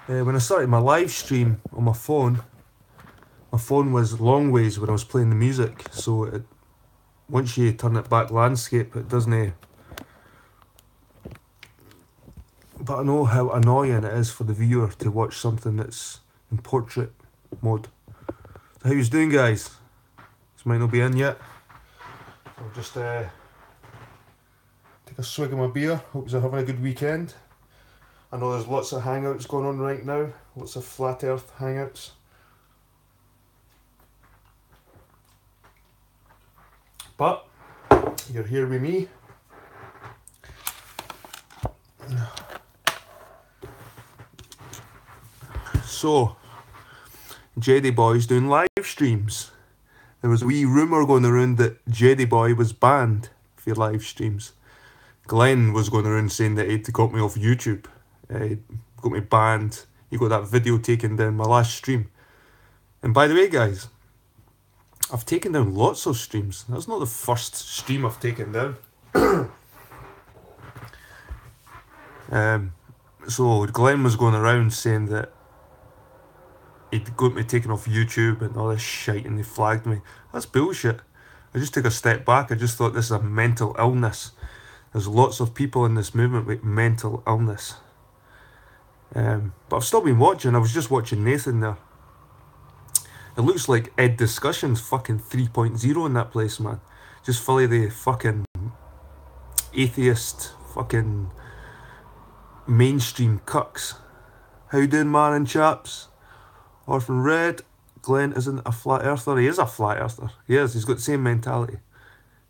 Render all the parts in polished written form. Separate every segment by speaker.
Speaker 1: When I started my live stream on my phone was long ways when I was playing the music, so once you turn it back landscape, it doesn't. But I know how annoying it is for the viewer to watch something that's in portrait mode. So how you doing, guys? This might not be in yet. I'll just take a swig of my beer. Hope you're having a good weekend. I know there's lots of hangouts going on right now. Lots of flat earth hangouts. But you're here with me. So, Jedi Boy's doing live streams. There was a wee rumour going around that Jedi Boy was banned for live streams. Glenn was going around saying that he'd got me off YouTube. Got me banned. He got that video taken down my last stream. And by the way, guys, I've taken down lots of streams. That's not the first stream I've taken down. So Glenn was going around saying that he'd got me taken off YouTube and all this shit, and he flagged me. That's bullshit. I just took a step back. I just thought this is a mental illness. There's lots of people in this movement with mental illness. But I've still been watching. I was just watching Nathan there. It looks like Ed Discussion's fucking 3.0 in that place, man. Just full of the fucking atheist fucking mainstream cucks. How you doing, man and chaps? Orphan Red. Glenn isn't a flat earther. He is a flat earther. He is. He's got the same mentality.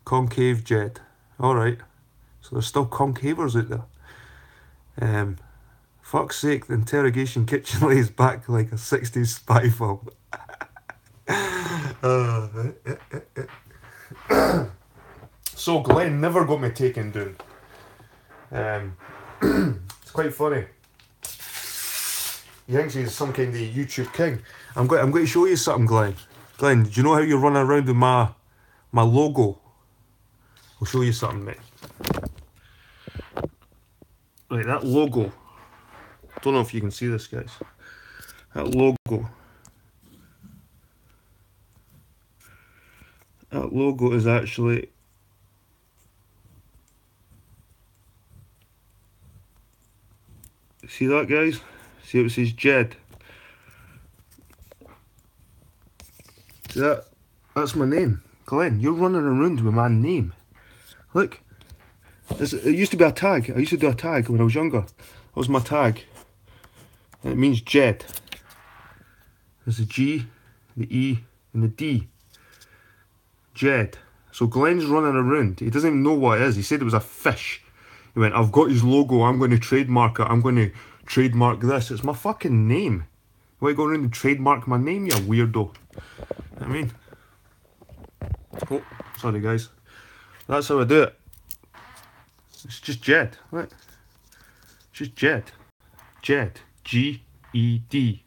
Speaker 1: Concave Jed. Alright. So there's still concavers out there. Fuck's sake, the interrogation kitchen lays back like a 60s spy film. So Glenn never got me taken down. It's quite funny. He thinks he's some kind of YouTube king. I'm going to show you something, Glenn. Glenn, do you know how you're running around with my logo? I'll show you something, mate. Right, that logo. Don't know if you can see this, guys. That logo. That logo is actually... See that, guys? See how it says Jed? See that? That's my name. Glenn, you're running around with my name. Look. It used to be a tag. I used to do a tag when I was younger. That was my tag. And it means Jed. There's the G, the E, and the D. Jed. So Glenn's running around. He doesn't even know what it is. He said it was a fish. He went, I've got his logo. I'm going to trademark it. I'm going to trademark this. It's my fucking name. Why go around and trademark my name, you weirdo? I mean... Oh, sorry guys. That's how I do it. It's just Jed, right? It's just Jed. Jed. G-E-D.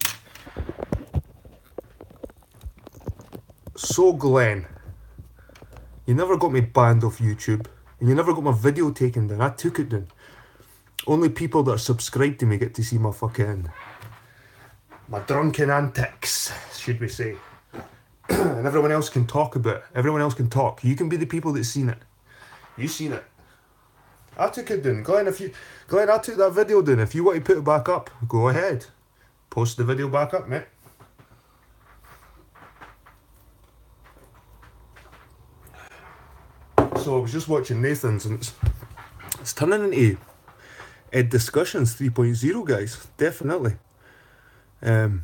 Speaker 1: So Glenn, you never got me banned off YouTube, and you never got my video taken down. I took it down. Only people that are subscribed to me get to see my drunken antics, should we say. And everyone else can talk about it. Everyone else can talk. You can be the people that's seen it. You've seen it. I took it down. Glenn, I took that video down. If you want to put it back up, go ahead. Post the video back up, mate. So I was just watching Nathan's, and it's turning into Ed Discussions 3.0, guys. Definitely. I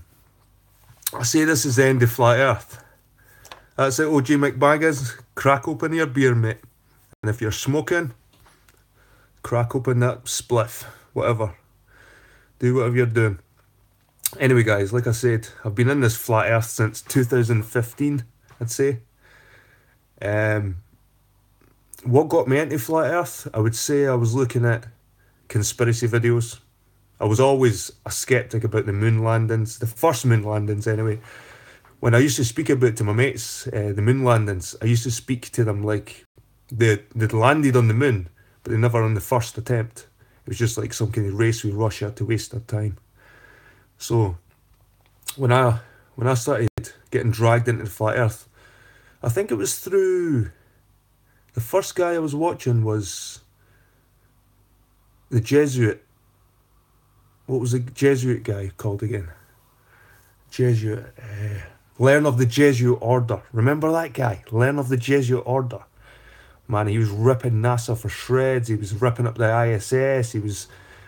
Speaker 1: say this is the end of Flat Earth. That's it, OG McBaggins. Crack open your beer, mate. And if you're smoking, crack open that spliff. Whatever. Do whatever you're doing. Anyway, guys, like I said, I've been in this Flat Earth since 2015, I'd say. What got me into Flat Earth? I would say I was looking at conspiracy videos. I was always a skeptic about the moon landings, the first moon landings anyway. When I used to speak about it to my mates, the moon landings, I used to speak to them like they'd landed on the moon, but they never on the first attempt. It was just like some kind of race with Russia to waste their time. So when I started getting dragged into the flat Earth, I think it was through the first guy I was watching was the Jesuit. What was the Jesuit guy called again? Jesuit. Learn of the Jesuit Order. Remember that guy? Learn of the Jesuit Order. Man, he was ripping NASA for shreds. He was ripping up the ISS.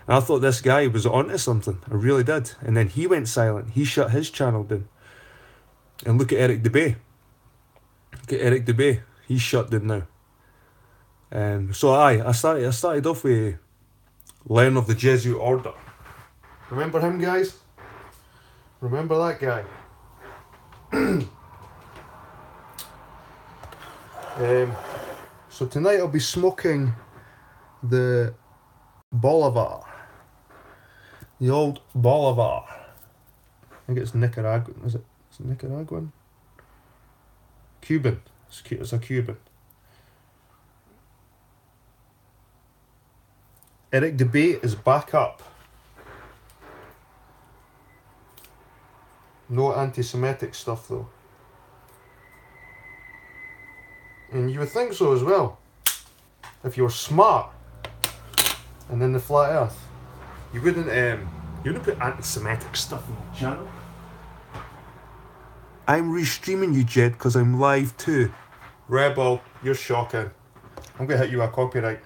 Speaker 1: And I thought this guy was onto something. I really did. And then he went silent. He shut his channel down. And look at Eric DeBay. Look at Eric DeBay. He's shut down now. So I started off with Learn of the Jesuit Order. Remember him, guys? Remember that guy? So tonight I'll be smoking the Bolivar. The old Bolivar. I think it's Nicaraguan. Is it Nicaraguan? Cuban. It's a Cuban. Eric DeBay is back up. No anti-Semitic stuff though. And you would think so as well. If you were smart and in the flat earth, you wouldn't put anti-Semitic stuff on the channel. I'm restreaming you, Jed, because I'm live too. Rebel, you're shocking. I'm gonna hit you a copyright.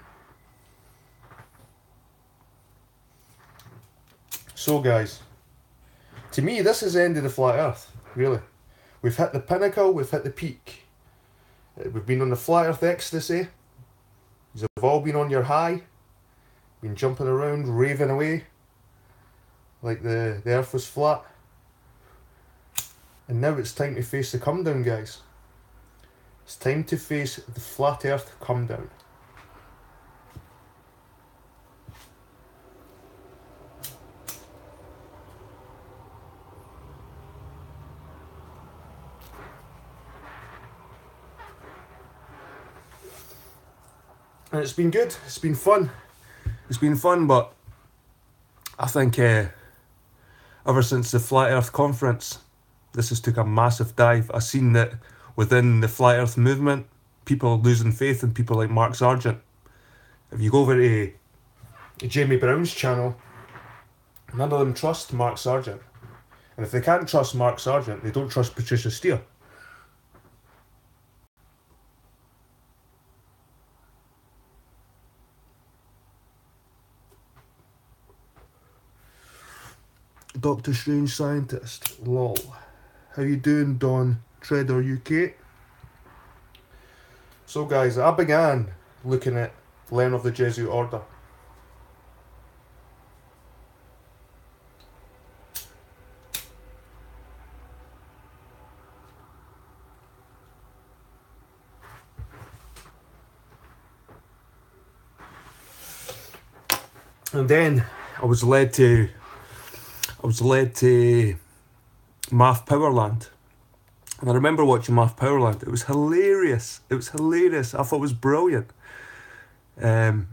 Speaker 1: So guys, to me this is the end of the flat earth, really. We've hit the pinnacle, we've hit the peak. We've been on the flat earth ecstasy. You've all been on your high. Been jumping around, raving away. Like the earth was flat. And now it's time to face the come down, guys. It's time to face the flat earth come down. And it's been good, it's been fun. It's been fun, but I think ever since the Flat Earth Conference, this has took a massive dive. I've seen that within the Flat Earth movement, people are losing faith in people like Mark Sargent. If you go over to Jamie Brown's channel, none of them trust Mark Sargent. And if they can't trust Mark Sargent, they don't trust Patricia Steere. Doctor Strange Scientist, lol. How you doing, Don Trader UK? So guys, I began looking at Learn of the Jesuit Order. And then I was led to Math Powerland. And I remember watching Math Powerland. It was hilarious. I thought it was brilliant. And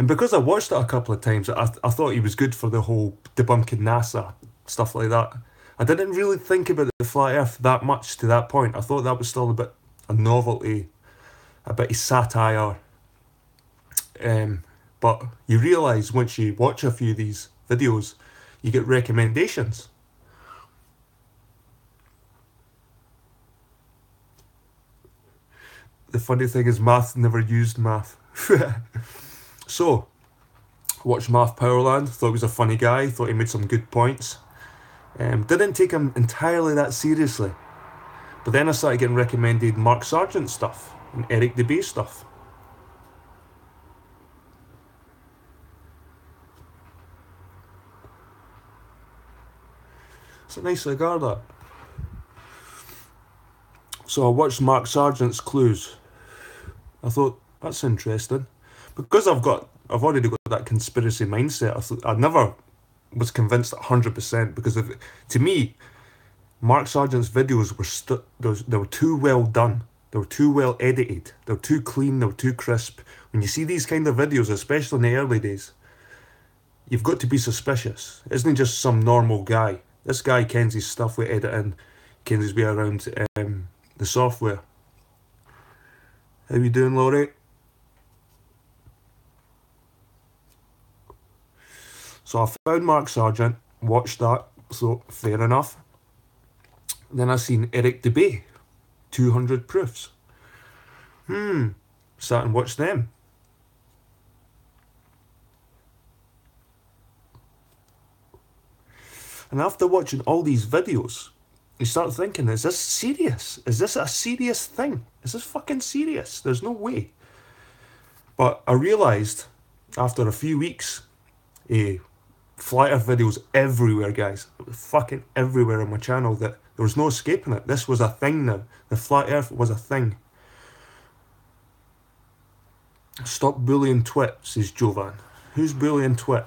Speaker 1: because I watched it a couple of times, I thought he was good for the whole debunking NASA, stuff like that. I didn't really think about the flat earth that much to that point. I thought that was still a bit of novelty, a bit of satire. But you realise once you watch a few of these videos, you get recommendations. The funny thing is Math never used math. So, watched Math Powerland, thought he was a funny guy, thought he made some good points. Didn't take him entirely that seriously. But then I started getting recommended Mark Sargent stuff and Eric DeBay stuff. It's a nice cigar, that. So I watched Mark Sargent's Clues. I thought, that's interesting. Because I've already got that conspiracy mindset, I never was convinced 100% because to me, Mark Sargent's videos were too well done. They were too well edited. They were too clean. They were too crisp. When you see these kind of videos, especially in the early days, you've got to be suspicious. It isn't just some normal guy. This guy kens his stuff with editing, kens his way around the software. How you doing, Laurie? So I found Mark Sargent, watched that, so fair enough. Then I seen Eric DeBay, 200 Proofs. Sat and watched them. And after watching all these videos, you start thinking, is this serious? Is this a serious thing? Is this fucking serious? There's no way. But I realised after a few weeks, flat earth videos everywhere, guys. Fucking everywhere on my channel, that there was no escaping it. This was a thing now. The flat earth was a thing. Stop bullying Twit, says Jovan. Who's bullying Twit?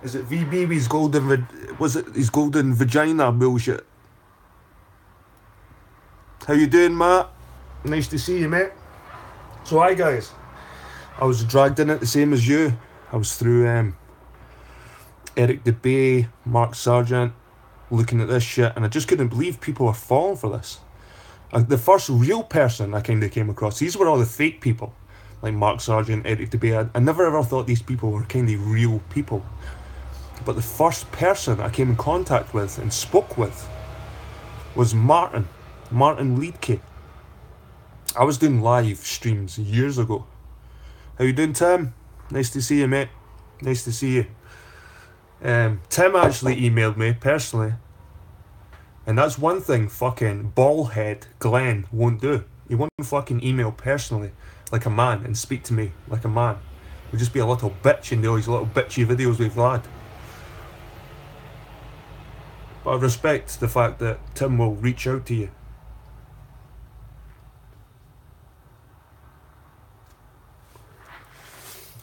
Speaker 1: Is it V-Baby's golden... Was it his golden vagina bullshit? How you doing, Matt? Nice to see you, mate. So, hi, guys. I was dragged in it the same as you. I was through Eric DeBay, Mark Sargent, looking at this shit, and I just couldn't believe people were falling for this. The first real person I kind of came across, these were all the fake people, like Mark Sargent, Eric DeBay. I never ever thought these people were kind of real people. But the first person I came in contact with and spoke with was Martin Leedke. I was doing live streams years ago. How you doing, Tim? Nice to see you, mate. Nice to see you. Tim actually emailed me personally, and that's one thing fucking ballhead Glenn won't do. He won't fucking email personally like a man and speak to me like a man. He'll just be a little bitch and do all these little bitchy videos with Vlad. But I respect the fact that Tim will reach out to you.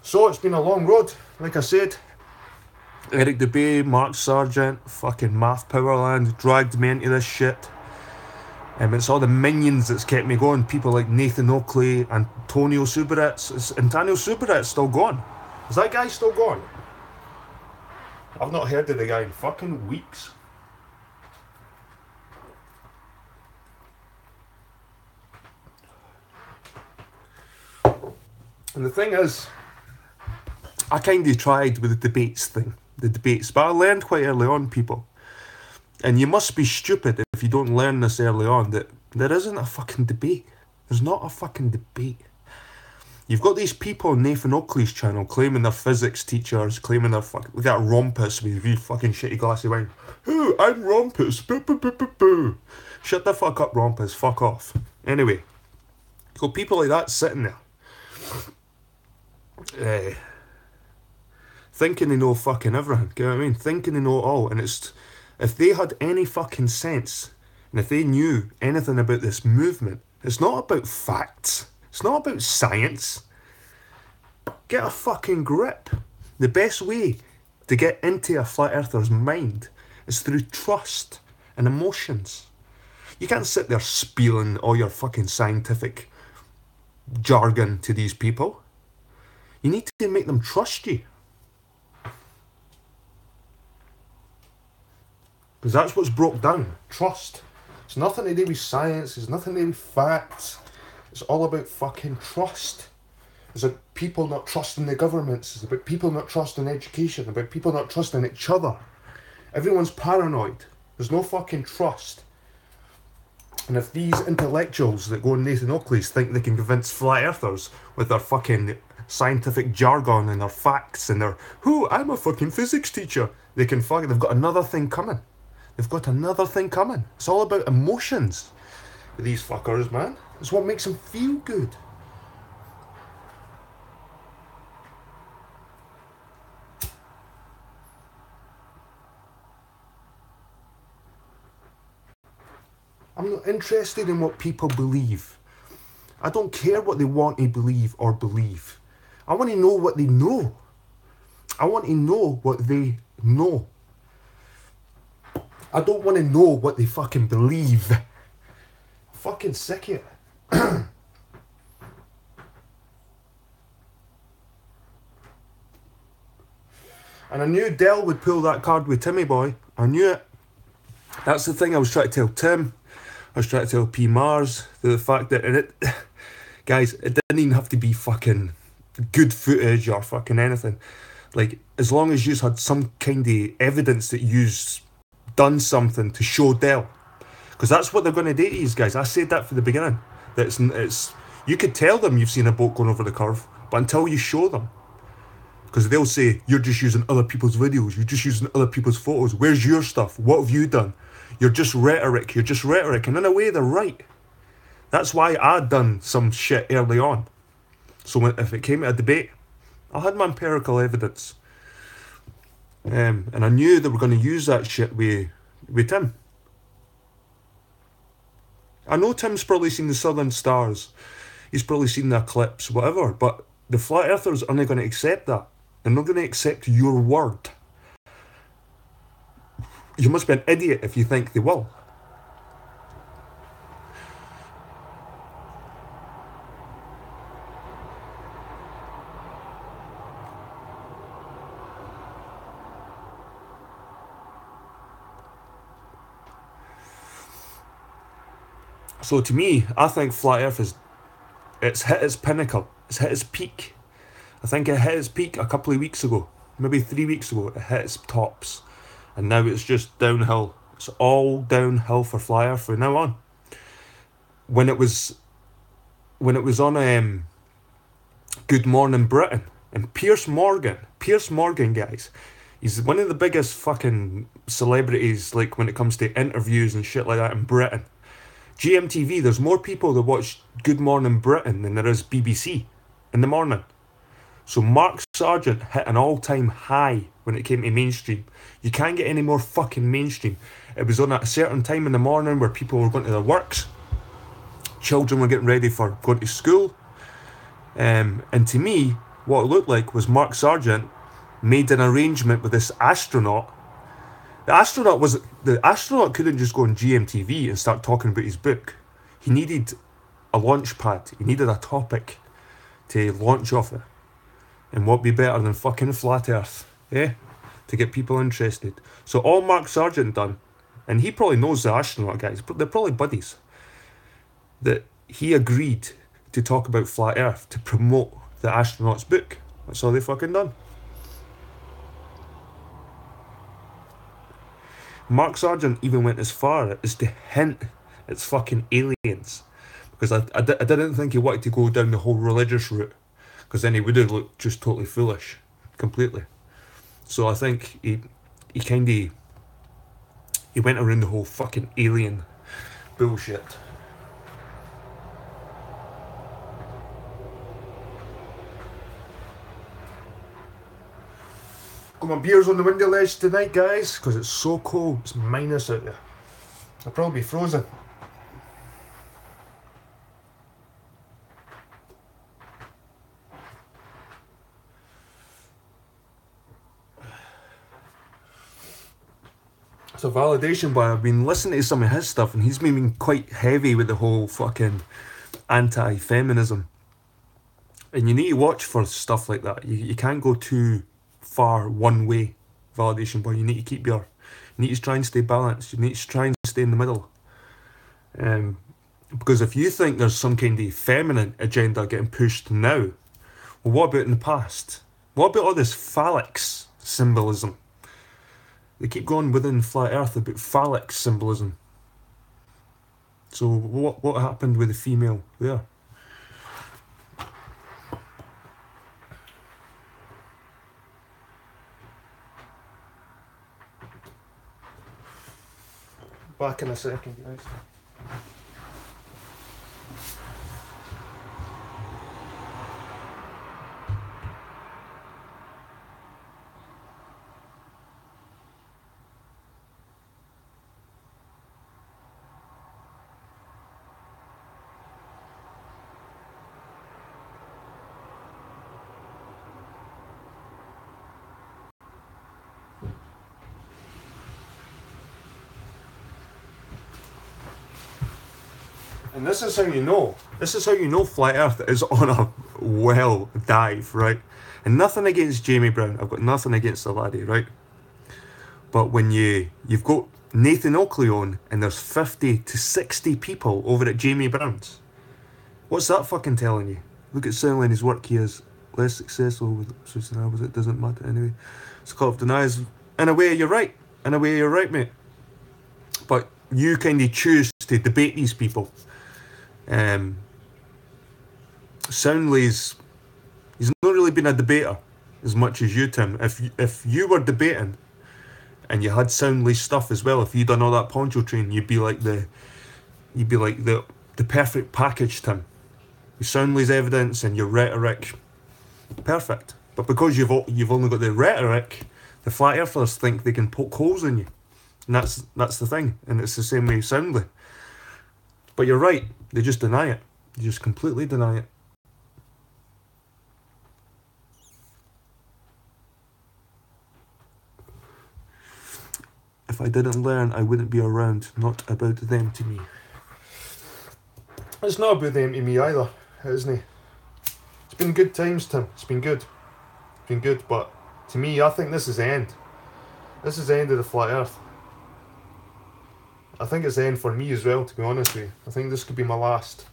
Speaker 1: So it's been a long road, like I said. Eric DeBay, Mark Sargent, fucking Math Powerland dragged me into this shit. It's all the minions that's kept me going. People like Nathan Oakley, Antonio Subaretz. Is Antonio Subaretz still gone? Is that guy still gone? I've not heard of the guy in fucking weeks. And the thing is, I kind of tried with the debates, but I learned quite early on, people. And you must be stupid if you don't learn this early on, that there isn't a fucking debate. There's not a fucking debate. You've got these people on Nathan Oakley's channel claiming they're physics teachers, claiming they're fucking... Look at Rompus with his fucking shitty glass of wine. Oh, I'm Rompus. Boo, boo, boo, boo, boo. Shut the fuck up, Rompus. Fuck off. Anyway, you've got people like that sitting there. Thinking they know fucking everything, you know what I mean? Thinking they know it all, and it's, if they had any fucking sense, and if they knew anything about this movement, it's not about facts, it's not about science. Get a fucking grip. The best way to get into a flat earther's mind is through trust and emotions. You can't sit there spieling all your fucking scientific jargon to these people. You need to make them trust you. Because that's what's broke down. Trust. It's nothing to do with science. It's nothing to do with facts. It's all about fucking trust. It's about people not trusting the governments. It's about people not trusting education. About people not trusting each other. Everyone's paranoid. There's no fucking trust. And if these intellectuals that go on Nathan Oakley's think they can convince flat earthers with their fucking scientific jargon and their facts and their, I'm a fucking physics teacher. They've got another thing coming. They've got another thing coming. It's all about emotions with these fuckers, man. It's what makes them feel good. I'm not interested in what people believe. I don't care what they want to believe or believe. I want to know what they know. I want to know what they know. I don't want to know what they fucking believe. I'm fucking sick of it. And I knew Dell would pull that card with Timmy boy. I knew it. That's the thing I was trying to tell Tim. I was trying to tell P. Mars. The fact that, and it, guys, it didn't even have to be fucking good footage or fucking anything. Like, as long as you had some kind of evidence that you've done something to show Dell. Because that's what they're going to do to you guys. I said that from the beginning. That it's you could tell them you've seen a boat going over the curve, but until you show them. Because they'll say, you're just using other people's videos, you're just using other people's photos, where's your stuff, what have you done? You're just rhetoric, and in a way they're right. That's why I'd done some shit early on. So if it came to a debate, I had my empirical evidence. And I knew they were going to use that shit with Tim. I know Tim's probably seen the Southern Stars, he's probably seen the eclipse, whatever, but the flat earthers aren't going to accept that. They're not going to accept your word. You must be an idiot if you think they will. So to me, I think flat earth it's hit its pinnacle. It's hit its peak. I think it hit its peak a couple of weeks ago. Maybe 3 weeks ago, it hit its tops. And now it's just downhill. It's all downhill for flat earth from now on. When it was on Good Morning Britain, and Piers Morgan, guys, he's one of the biggest fucking celebrities, like when it comes to interviews and shit like that in Britain. GMTV, there's more people that watch Good Morning Britain than there is BBC in the morning. So Mark Sargent hit an all-time high when it came to mainstream. You can't get any more fucking mainstream. It was on at a certain time in the morning where people were going to their works. Children were getting ready for going to school. And to me, what it looked like was Mark Sargent made an arrangement with this astronaut. The astronaut couldn't just go on GMTV and start talking about his book. He needed a launch pad. He needed a topic to launch off it. And what be better than fucking flat earth, eh? To get people interested. So all Mark Sargent done, and he probably knows the astronaut guys, they're probably buddies, that he agreed to talk about flat earth to promote the astronaut's book. That's all they fucking done. Mark Sargent even went as far as to hint it's fucking aliens. Because I didn't think he wanted to go down the whole religious route. Because then he would have looked just totally foolish. Completely. So I think he went around the whole fucking alien bullshit. Got my beers on the window ledge tonight, guys, because it's so cold. It's minus out there. I'll probably be frozen. It's a validation boy. I've been listening to some of his stuff and he's been quite heavy with the whole fucking anti-feminism. And you need to watch for stuff like that. You can't go too far one way, validation boy. You need to try and stay balanced. You need to try and stay in the middle. Because if you think there's some kind of feminine agenda getting pushed now, well, what about in the past? What about all this phallic symbolism? They keep going within flat earth about phallic symbolism. So what happened with the female there? Back in a second, guys. And this is how you know. This is how you know flat earth is on well dive, right? And nothing against Jamie Brown. I've got nothing against the laddie, right? But when you've got Nathan Oakley on and there's 50 to 60 people over at Jamie Brown's, what's that fucking telling you? Look at Soundline's work. He is less successful with Susan Albers. It doesn't matter anyway. It's called denies. In a way, you're right. In a way, you're right, mate. But you kind of choose to debate these people. Soundly's he's not really been a debater as much as you, Tim. If you were debating and you had Soundly stuff as well, if you'd done all that poncho train, you'd be like the perfect package, Tim. Your Soundly's evidence and your rhetoric, perfect. But because you've only got the rhetoric, the flat earthers think they can poke holes in you, and that's the thing. And it's the same way Soundly. But you're right, they just deny it. They just completely deny it. If I didn't learn, I wouldn't be around. Not about them to me. It's not about them to me either, isn't it? It's been good times, Tim. It's been good. It's been good, but to me, I think this is the end. This is the end of the flat earth. I think it's the end for me as well, to be honest with you. I think this could be my last.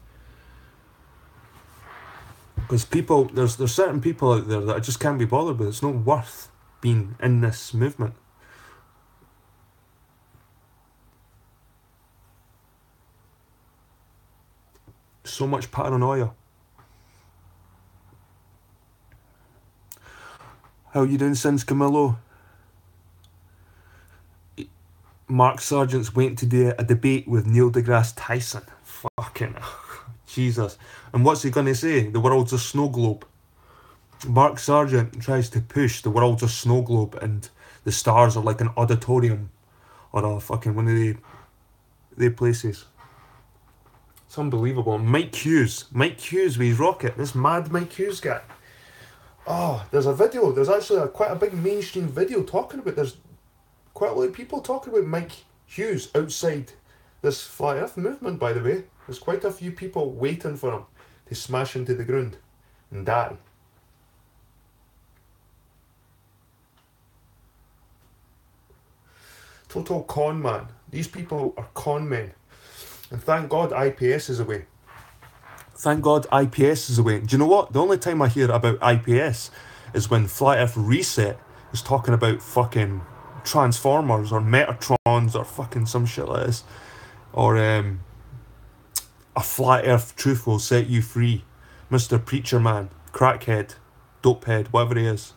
Speaker 1: Because there's certain people out there that I just can't be bothered with. It's not worth being in this movement. So much paranoia. How you doing since Camillo? Mark Sargent's waiting to do a debate with Neil deGrasse Tyson. Fucking Jesus. And what's he going to say? The world's a snow globe. Mark Sargent tries to push the world's a snow globe and the stars are like an auditorium or a fucking one of the places. It's unbelievable. Mike Hughes with his rocket. This mad Mike Hughes guy. Oh, there's a video. There's actually quite a big mainstream video talking about. There's quite a lot of people talking about Mike Hughes outside this flat earth movement, by the way. There's quite a few people waiting for him to smash into the ground and die. Total con man. These people are con men. And thank God IPS is away. Thank God IPS is away. Do you know what? The only time I hear about IPS is when Flat Earth Reset is talking about fucking Transformers or Metatrons or fucking some shit like this. Or a Flat Earth Truth will set you free. Mr. Preacher Man, Crackhead, Dopehead, whatever he is.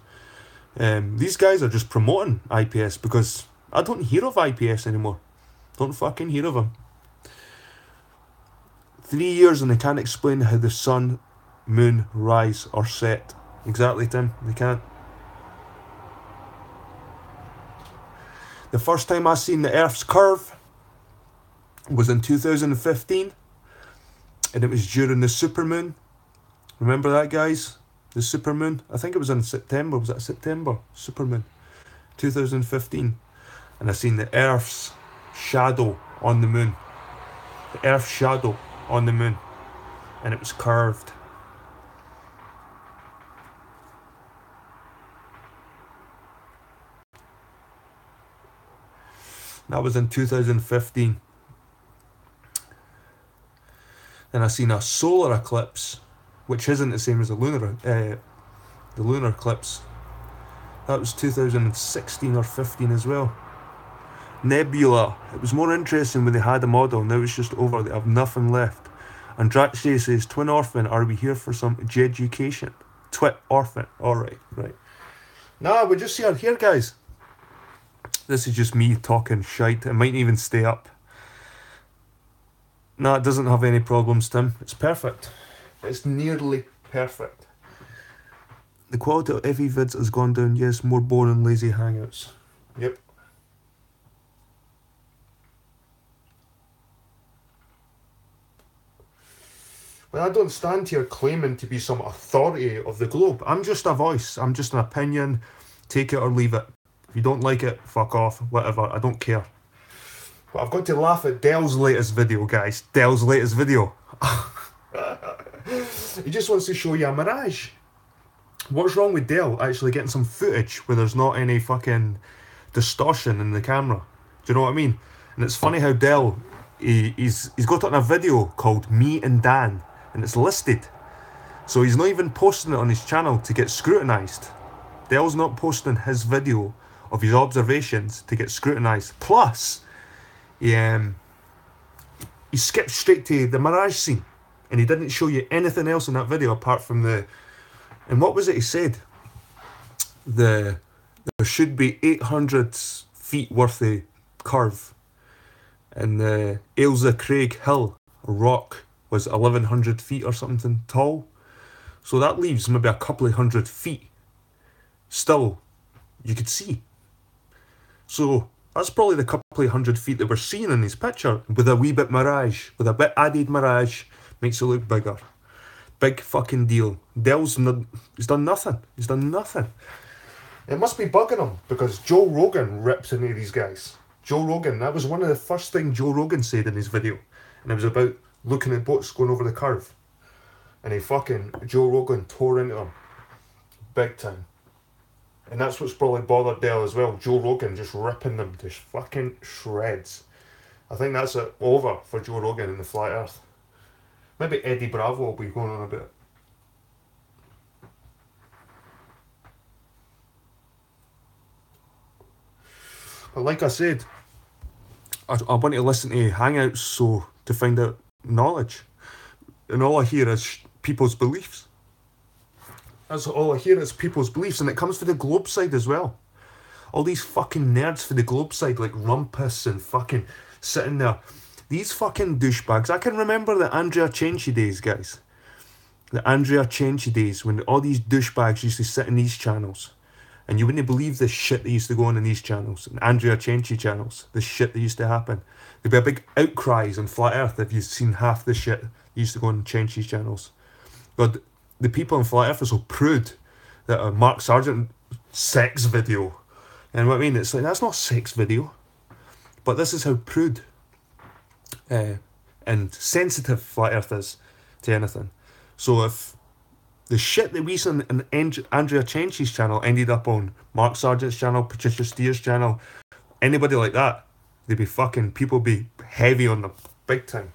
Speaker 1: These guys are just promoting IPS because I don't hear of IPS anymore. Don't fucking hear of him. 3 years and they can't explain how the sun, moon, rise or set. Exactly, Tim. They can't. The first time I seen the Earth's curve was in 2015. And it was during the supermoon. Remember that, guys? The supermoon? I think it was in September. Was that September? Supermoon. 2015. And I seen the Earth's shadow on the moon. The Earth's shadow on the moon, and it was curved. That was in 2015. Then I seen a solar eclipse, which isn't the same as the lunar eclipse. That was 2016 or 15 as well. Nebula. It was more interesting when they had a model. Now it's just over. They have nothing left. And Draxie says, Twin Orphan, are we here for some education? Twit Orphan. Alright, right. Nah, we're just here, guys. This is just me talking shite. It might even stay up. Nah, it doesn't have any problems, Tim. It's perfect. It's nearly perfect. The quality of every vids has gone down. Yes, more boring, lazy hangouts. Yep. Well, I don't stand here claiming to be some authority of the globe. I'm just a voice. I'm just an opinion. Take it or leave it. If you don't like it, fuck off. Whatever. I don't care. But I've got to laugh at Dell's latest video, guys. Dell's latest video. He just wants to show you a mirage. What's wrong with Dell actually getting some footage where there's not any fucking distortion in the camera? Do you know what I mean? And it's funny how Dell, he's got it on a video called Me and Dan, and it's listed. So he's not even posting it on his channel to get scrutinised. Dell's not posting his video of his observations to get scrutinised. Plus, he skipped straight to the mirage scene, and he didn't show you anything else in that video apart from the... And what was it he said? There should be 800 feet worth of curve. And the Ailsa Craig Hill rock was 1100 feet or something tall. So that leaves maybe a couple of 100 feet. Still, you could see. So that's probably the couple of 100 feet that we're seeing in his picture, with a wee bit mirage, with a bit added mirage, makes it look bigger. Big fucking deal. Dell's he's done nothing. He's done nothing. It must be bugging him, because Joe Rogan rips into these guys. Joe Rogan, that was one of the first things Joe Rogan said in his video. And it was about looking at boats going over the curve. And Joe Rogan tore into them. Big time. And that's what's probably bothered Dell as well. Joe Rogan just ripping them to fucking shreds. I think that's it over for Joe Rogan and the Flat Earth. Maybe Eddie Bravo will be going on a bit. But like I said, I want to listen to Hangouts to find out knowledge. And all I hear is people's beliefs. That's all I hear is people's beliefs. And it comes for the Globe side as well. All these fucking nerds for the Globe side, like Rumpus and fucking sitting there. These fucking douchebags. I can remember the Andrea Cenci days, guys. The Andrea Cenci days when all these douchebags used to sit in these channels. And you wouldn't believe the shit that used to go on in these channels. And Andrea Cenci channels. The shit that used to happen. There'd be a big outcries on Flat Earth if you'd seen half the shit that used to go on Cenci's channels. God, the people on Flat Earth are so prude that a Mark Sargent sex video. And what I mean, it's like, that's not a sex video. But this is how prude and sensitive Flat Earth is to anything. So if the shit that we saw on Andrea Cenci's channel ended up on Mark Sargent's channel, Patricia Steer's channel, anybody like that, people be heavy on them, big time.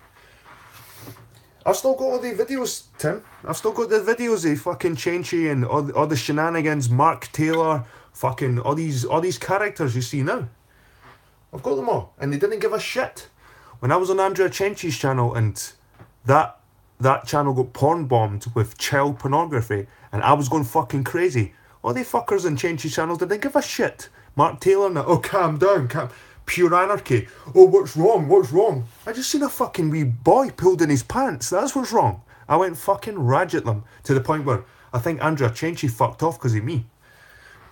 Speaker 1: I've still got all the videos, Tim. I've still got the videos of fucking Cenci and all the shenanigans, Mark Taylor, fucking all these characters you see now. I've got them all, and they didn't give a shit. When I was on Andrea Cenci's channel and that channel got porn bombed with child pornography, and I was going fucking crazy. All the fuckers on Cenci's channel didn't give a shit. Mark Taylor and that, oh, calm down, pure anarchy. Oh, what's wrong? I just seen a fucking wee boy pulled in his pants. That's what's wrong. I went fucking rage at them to the point where I think Andrea Cenci fucked off because of me.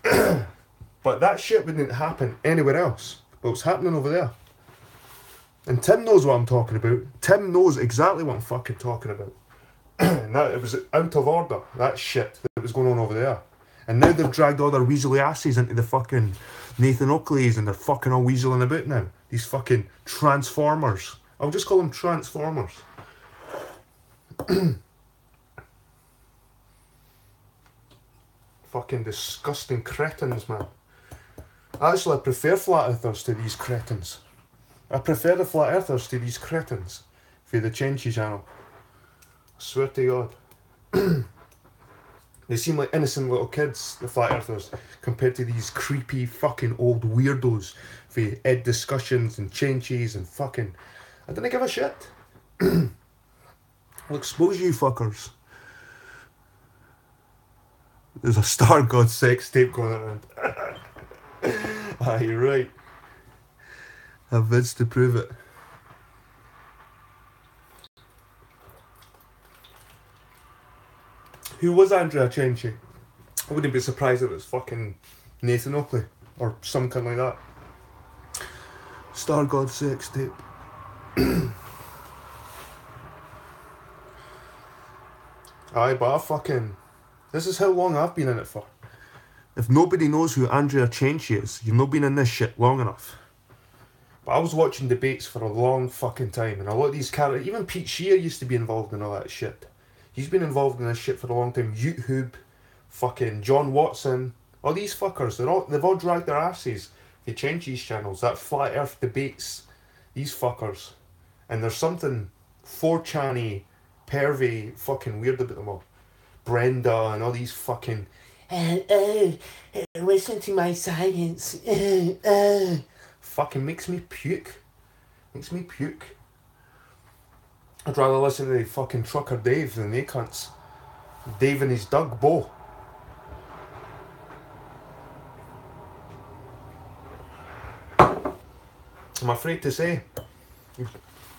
Speaker 1: But that shit wouldn't happen anywhere else. But it's happening over there. And Tim knows what I'm talking about. Tim knows exactly what I'm fucking talking about. And that, it was out of order, that shit that was going on over there. And now they've dragged all their weaselly asses into the fucking Nathan Oakleys, and they're fucking all weaseling about now. These fucking transformers. I'll just call them transformers. Fucking disgusting cretins, man. Actually, I prefer flat earthers to these cretins. I prefer the flat earthers to these cretins for the Cenci channel. I swear to God. They seem like innocent little kids, the flat earthers, compared to these creepy fucking old weirdos for Ed discussions and Cencis and fucking... I didn't give a shit. I'll expose you fuckers. There's a Star God sex tape going around. Ah, you're right. I have vids to prove it. Who was Andrea Cenci? I wouldn't be surprised if it was fucking Nathan Oakley or something like that. Star God sex tape. Aye, but this is how long I've been in it for. If nobody knows who Andrea Cenci is, you've not been in this shit long enough. But I was watching debates for a long fucking time, and a lot of these characters, even Pete Shear used to be involved in all that shit. He's been involved in this shit for a long time. YouTube, fucking John Watson, all these fuckers, they've all dragged their asses. They change these channels. That flat earth debates, these fuckers. And there's something 4chan-y, pervy, fucking weird about them all. Brenda and all these fucking listen to my science. Fucking makes me puke. Makes me puke. I'd rather listen to fucking Trucker Dave than they cunts. Dave and his Doug Bow. I'm afraid to say,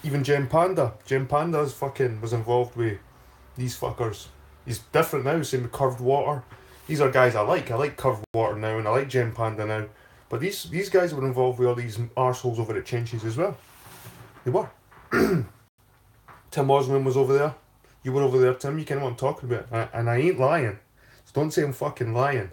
Speaker 1: even Jem Panda was involved with these fuckers. He's different now, same with Curved Water. These are guys I like. I like Curved Water now, and I like Jem Panda now. But these guys were involved with all these arseholes over at Chenchies as well. They were. Tim Osman was over there. You were over there, Tim. You kind of know what I'm talking about. And I ain't lying. So don't say I'm fucking lying.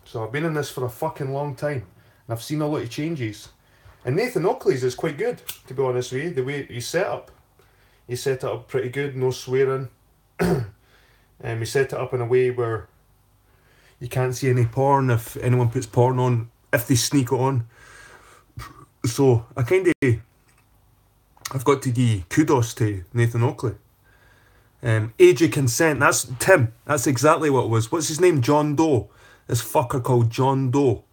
Speaker 1: So I've been in this for a fucking long time. And I've seen a lot of changes. And Nathan Oakley's is quite good, to be honest with you. The way he's set up. He set it up pretty good, no swearing. He set it up in a way where you can't see any porn if anyone puts porn on, if they sneak it on. So I've got to give kudos to Nathan Oakley. Age of consent, that's Tim, that's exactly what it was. What's his name? John Doe. This fucker called John Doe.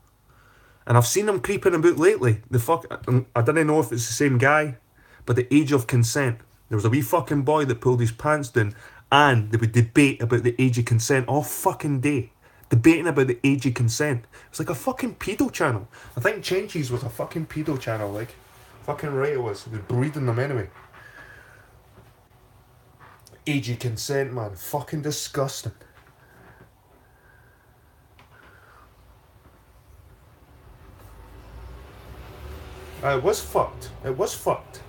Speaker 1: And I've seen him creeping about lately. I don't know if it's the same guy, but the age of consent. There was a wee fucking boy that pulled his pants down and they would debate about the age of consent all fucking day. Debating about the age of consent. It's like a fucking pedo channel. I think Chenchies was a fucking pedo channel, like. Fucking right it was. They were breeding them anyway. Age of consent, man. Fucking disgusting. It was fucked. It was fucked.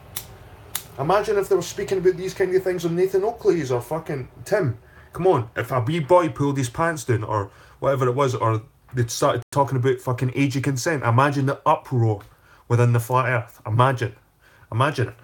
Speaker 1: Imagine if they were speaking about these kind of things on Nathan Oakley's or fucking Tim. Come on, if a wee boy pulled his pants down or whatever it was, or they started talking about fucking age of consent, imagine the uproar within the flat earth. Imagine it.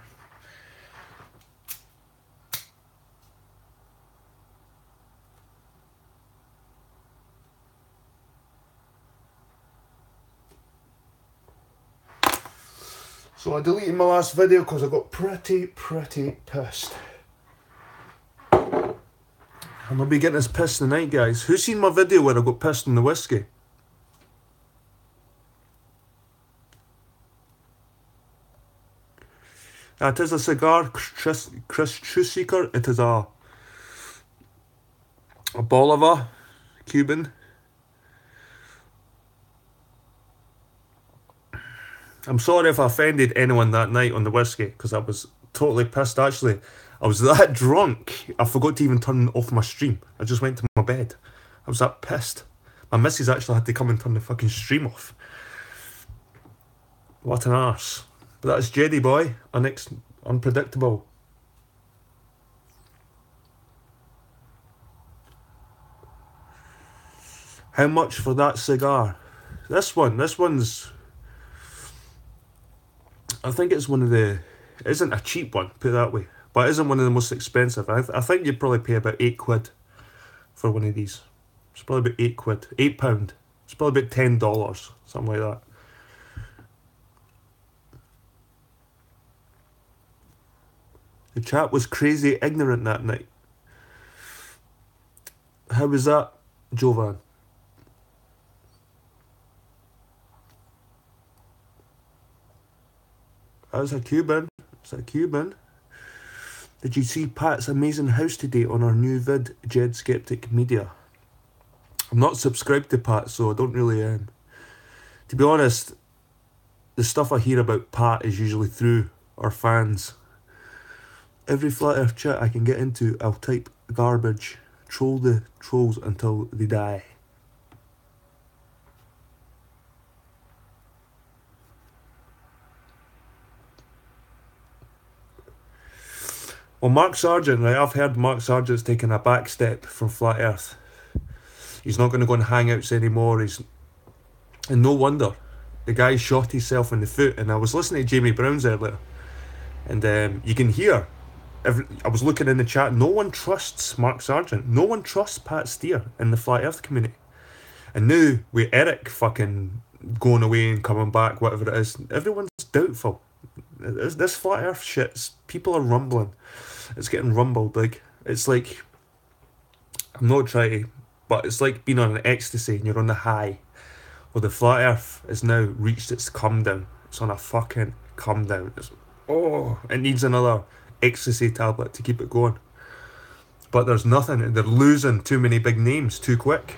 Speaker 1: So I deleted my last video because I got pretty pissed. I'm gonna be getting as pissed tonight, guys. Who's seen my video where I got pissed in the whiskey? It is a cigar, Chris Truseeker. It is a Bolivar, Cuban. I'm sorry if I offended anyone that night on the whiskey, because I was totally pissed. Actually, I was that drunk, I forgot to even turn off my stream. I just went to my bed. I was that pissed. My missus actually had to come and turn the fucking stream off. What an arse. But that's Jedi boy, unpredictable. How much for that cigar? This one's... I think it's one of the... It isn't a cheap one, put it that way. But it isn't one of the most expensive. I think you'd probably pay about £8 for one of these. It's probably about £8. £8. It's probably about $10, something like that. The chat was crazy ignorant that night. How was that, Jovan? That's a Cuban. It's a Cuban. Did you see Pat's amazing house today on our new vid, Jed Skeptic Media? I'm not subscribed to Pat, so I don't really... to be honest, the stuff I hear about Pat is usually through our fans. Every flat earth chat I can get into, I'll type garbage. Troll the trolls until they die. Well, Mark Sargent, right, I've heard Mark Sargent's taking a back step from Flat Earth. He's not going to go on Hangouts anymore. And no wonder. the guy shot himself in the foot, and I was listening to Jamie Brown's earlier, and you can hear. I was looking in the chat. No one trusts Mark Sargent. No one trusts Pat Steer in the flat Earth community. And now with Eric fucking going away and coming back, whatever it is, everyone's doubtful. This flat Earth shit, people are rumbling. It's getting rumbled. Like, it's like, I'm not trying to, but it's like being on an ecstasy and you're on the high. Well, the flat Earth has now reached its come down. It's on a fucking come down. It needs another ecstasy tablet to keep it going. But there's nothing. They're losing too many big names too quick.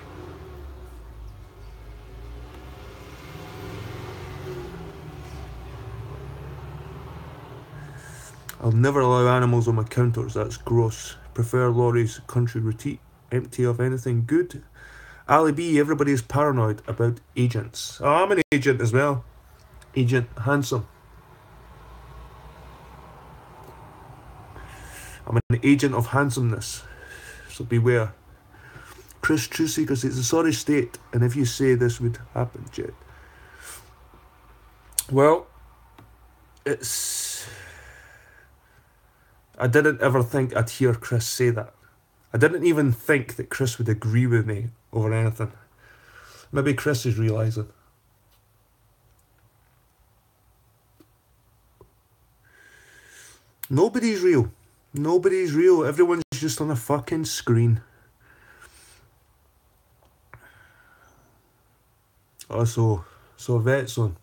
Speaker 1: I'll never allow animals on my counters. That's gross. Prefer lorries, country retreat, empty of anything good. Ali B, everybody's paranoid about agents. Oh, I'm an agent as well. Agent Handsome. I'm an agent of handsomeness. So beware. Chris, True Secrets, it's a sorry state, and if you say this would happen, Jet. Well, I didn't ever think I'd hear Chris say that. I didn't even think that Chris would agree with me over anything. Maybe Chris is realising. Nobody's real. Nobody's real. Everyone's just on a fucking screen. Also, so Yvette's on.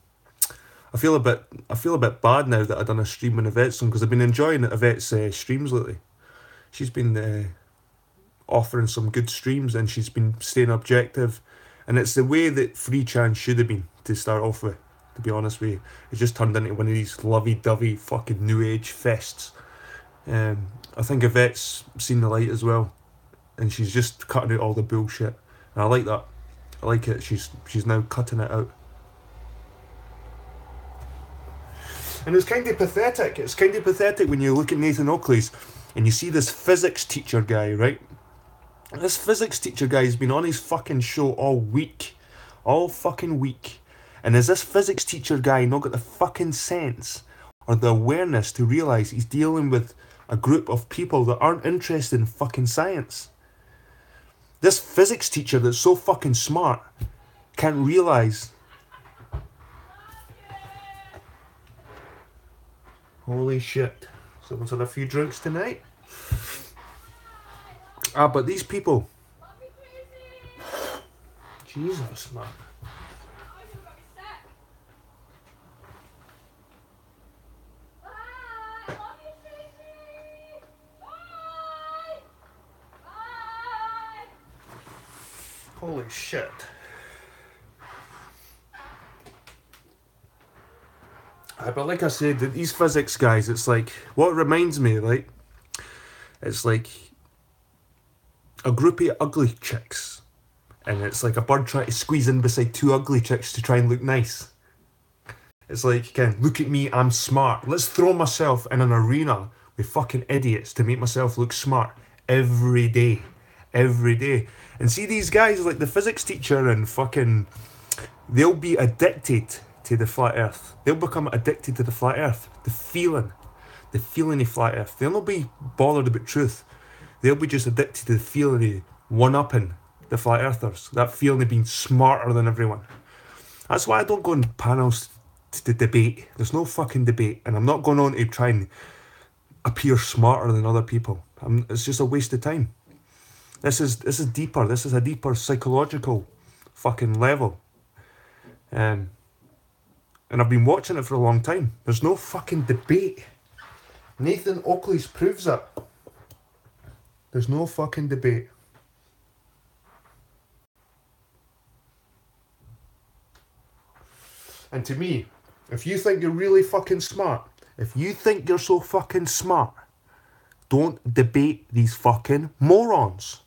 Speaker 1: I feel a bit bad now that I've done a stream on Yvette's on, because I've been enjoying Yvette's streams lately. She's been offering some good streams, and she's been staying objective, and it's the way that Free Chan should have been to start off with, to be honest with you. It's just turned into one of these lovey-dovey fucking new age fests. I think Yvette's seen the light as well, and she's just cutting out all the bullshit, and I like that. I like it. She's now cutting it out. And it's kind of pathetic. It's kind of pathetic when you look at Nathan Oakley's and you see this physics teacher guy, right? This physics teacher guy has been on his fucking show all week. All fucking week. And has this physics teacher guy not got the fucking sense or the awareness to realise he's dealing with a group of people that aren't interested in fucking science? This physics teacher that's so fucking smart can't realise. Holy shit. Someone's had a few drinks tonight. But these people. Jesus, man. Holy shit. But like I said, these physics guys, it's like, what it reminds me, like, it's like a group of ugly chicks, and it's like a bird trying to squeeze in beside two ugly chicks to try and look nice. It's like, again, look at me, I'm smart. Let's throw myself in an arena with fucking idiots to make myself look smart every day. Every day. And see these guys, like the physics teacher and fucking, they'll be addicted to the flat earth. They'll become addicted to the flat earth. The feeling of flat earth. They'll not be bothered about truth. They'll be just addicted to the feeling of one-upping the flat earthers. That feeling of being smarter than everyone. That's why I don't go on panels to debate. There's no fucking debate. And I'm not going on to try and appear smarter than other people. It's just a waste of time. This is deeper. This is a deeper psychological fucking level. And I've been watching it for a long time. There's no fucking debate. Nathan Oakley's proves it. There's no fucking debate. And to me, if you think you're really fucking smart, if you think you're so fucking smart, don't debate these fucking morons.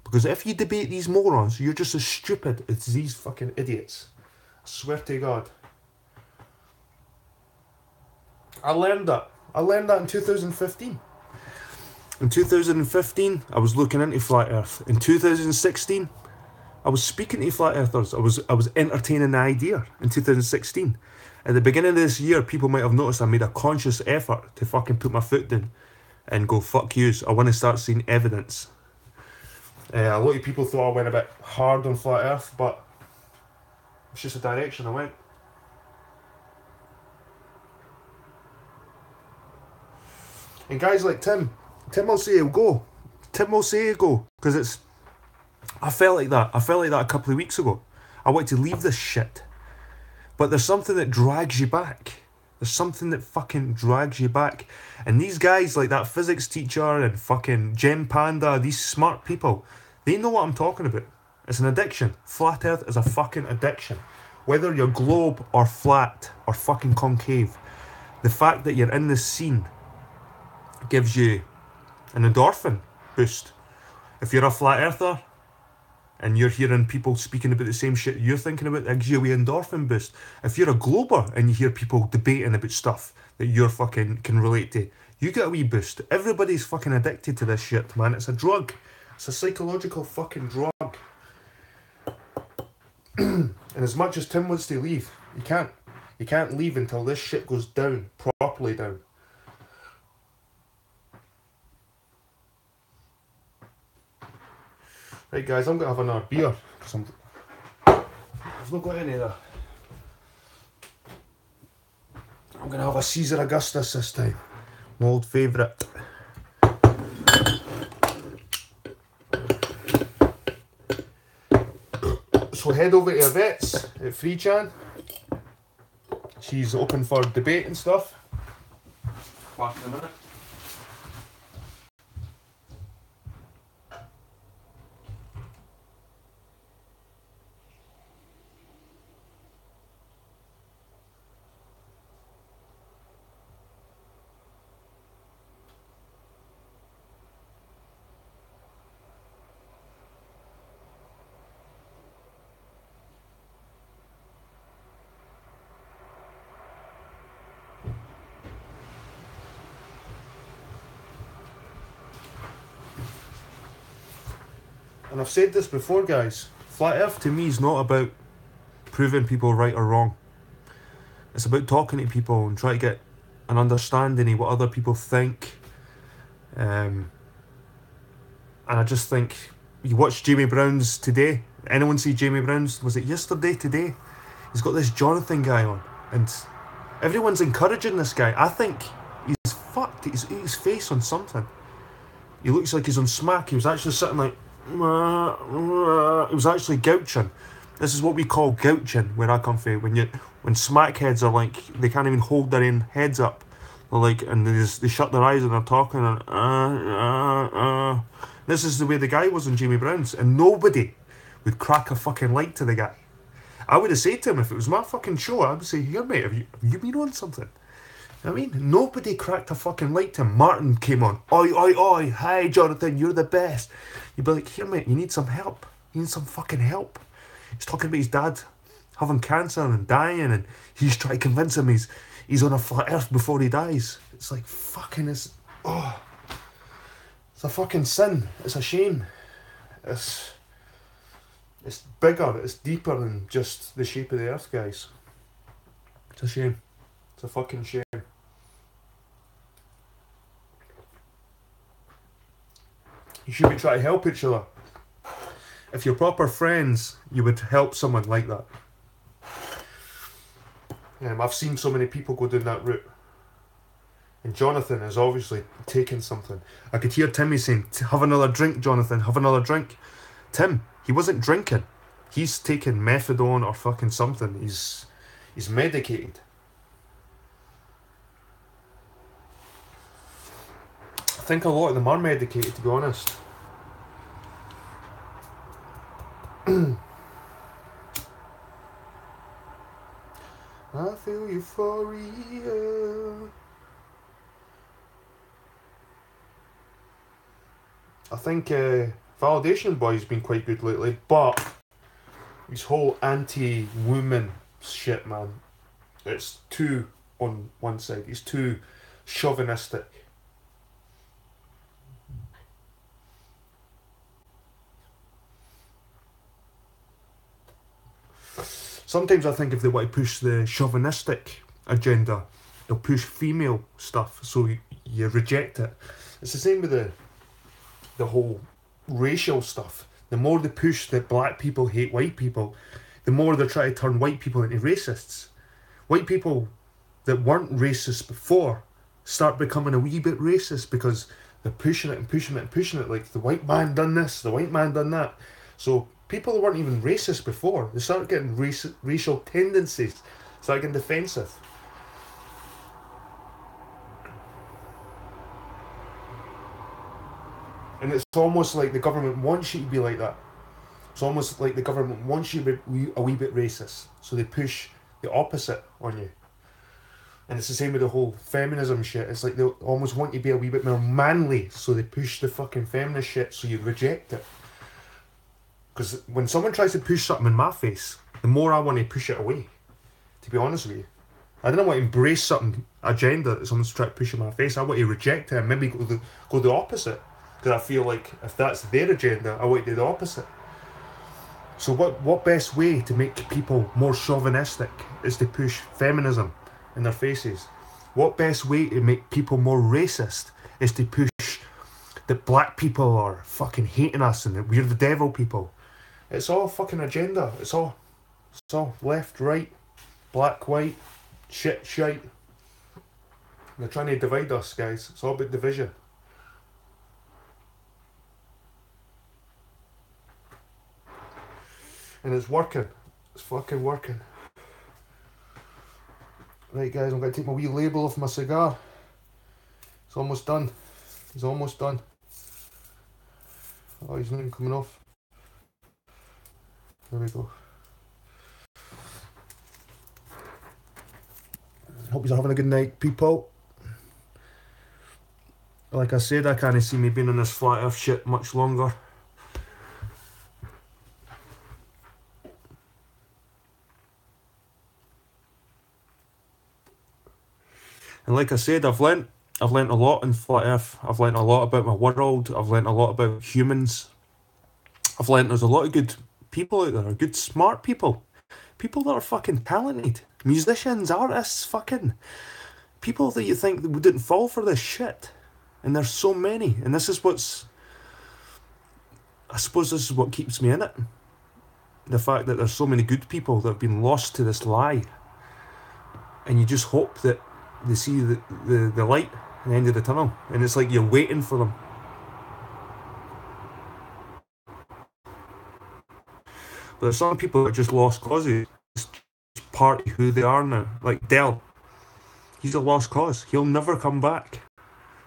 Speaker 1: Because if you debate these morons, you're just as stupid as these fucking idiots. I swear to God. I learned that in 2015. In 2015, I was looking into flat earth. In 2016, I was speaking to flat earthers. I was entertaining the idea in 2016. At the beginning of this year, people might have noticed I made a conscious effort to fucking put my foot down and go, fuck yous. I want to start seeing evidence. A lot of people thought I went a bit hard on flat earth, but it's just a direction I went. And guys like Tim will say he'll go. Tim will say he'll go. Because it's... I felt like that. I felt like that a couple of weeks ago. I want to leave this shit. But there's something that drags you back. There's something that fucking drags you back. And these guys, like that physics teacher and fucking Gem Panda, these smart people, they know what I'm talking about. It's an addiction. Flat Earth is a fucking addiction. Whether you're globe or flat or fucking concave, the fact that you're in this scene gives you an endorphin boost. If you're a flat earther and you're hearing people speaking about the same shit you're thinking about, it gives you a wee endorphin boost. If you're a glober and you hear people debating about stuff that you're fucking can relate to, you get a wee boost. Everybody's fucking addicted to this shit, man. It's a drug. It's a psychological fucking drug. And as much as Tim wants to leave, you can't. You can't leave until this shit goes down, properly down. Right guys, I'm going to have another beer, because I've not got any of that. I'm going to have a Caesar Augustus this time, my old favourite. So head over to Yvette's at Freechan. She's open for debate and stuff. Back in a minute. And I've said this before, guys. Flat Earth to me is not about proving people right or wrong. It's about talking to people and trying to get an understanding of what other people think. And I just think, you watch Jamie Brown's today. Anyone see Jamie Brown's? Was it yesterday, today? He's got this Jonathan guy on, and everyone's encouraging this guy. I think he's fucked. He's ate his face on something. He looks like he's on smack. He was actually sitting like... It was actually gouching. This is what we call gouching where I come from. When smackheads are like, they can't even hold their own heads up. They're like, and they shut their eyes and they're talking and This is the way the guy was on Jamie Brown's, and nobody would crack a fucking light to the guy. I would have said to him, if it was my fucking show, I would say, here mate, have you been on something? I mean, nobody cracked a fucking light to him. Martin came on. Oi, oi, oi. Hi, Jonathan, you're the best. You'd be like, here, mate, you need some help. You need some fucking help. He's talking about his dad having cancer and dying, and he's trying to convince him he's on a flat earth before he dies. It's like, fucking, it's a fucking sin. It's a shame. It's bigger, it's deeper than just the shape of the earth, guys. It's a shame. It's a fucking shame. You should be trying to help each other. If you're proper friends, you would help someone like that. I've seen so many people go down that route. And Jonathan is obviously taking something. I could hear Timmy saying, have another drink, Jonathan, have another drink. Tim, he wasn't drinking. He's taking methadone or fucking something. He's medicated. I think a lot of them are medicated, to be honest. I feel euphoria. I think Validation Boy's been quite good lately, but his whole anti-woman shit, man, it's too on one side. He's too chauvinistic. Sometimes I think if they want to push the chauvinistic agenda, they'll push female stuff, so you reject it. It's the same with the whole racial stuff. The more they push that black people hate white people, the more they try to turn white people into racists. White people that weren't racist before start becoming a wee bit racist because they're pushing it and pushing it and pushing it, like the white man done this, the white man done that. So people that weren't even racist before, they start getting racial tendencies, start getting defensive. And it's almost like the government wants you to be like that. It's almost like the government wants you to be a wee bit racist, so they push the opposite on you. And it's the same with the whole feminism shit. It's like they almost want you to be a wee bit more manly, so they push the fucking feminist shit so you reject it. Because when someone tries to push something in my face, the more I want to push it away, to be honest with you. I don't want to embrace something, agenda that someone's trying to push in my face. I want to reject it and maybe go the opposite. Because I feel like if that's their agenda, I want to do the opposite. So what best way to make people more chauvinistic is to push feminism in their faces? What best way to make people more racist is to push that black people are fucking hating us and that we're the devil people? It's all fucking agenda. It's all left, right, black, white, shite. They're trying to divide us, guys. It's all about division. And it's working. It's fucking working. Right, guys, I'm going to take my wee label off my cigar. It's almost done. He's almost done. Oh, he's not even coming off. There we go. Hope you're having a good night, people. Like I said, I can't see me being on this flat earth shit much longer. And like I said, I've learnt a lot in flat earth. I've learnt a lot about my world. I've learnt a lot about humans. I've learnt there's a lot of good people out there, good smart people. People that are fucking talented. Musicians, artists, fucking people that you think wouldn't fall for this shit. And there's so many. And this is I suppose this is what keeps me in it. The fact that there's so many good people that have been lost to this lie. And you just hope that they see the light at the end of the tunnel. And it's like you're waiting for them. But there's some people that are just lost causes. It's part of who they are now. Like Dell. He's a lost cause. He'll never come back.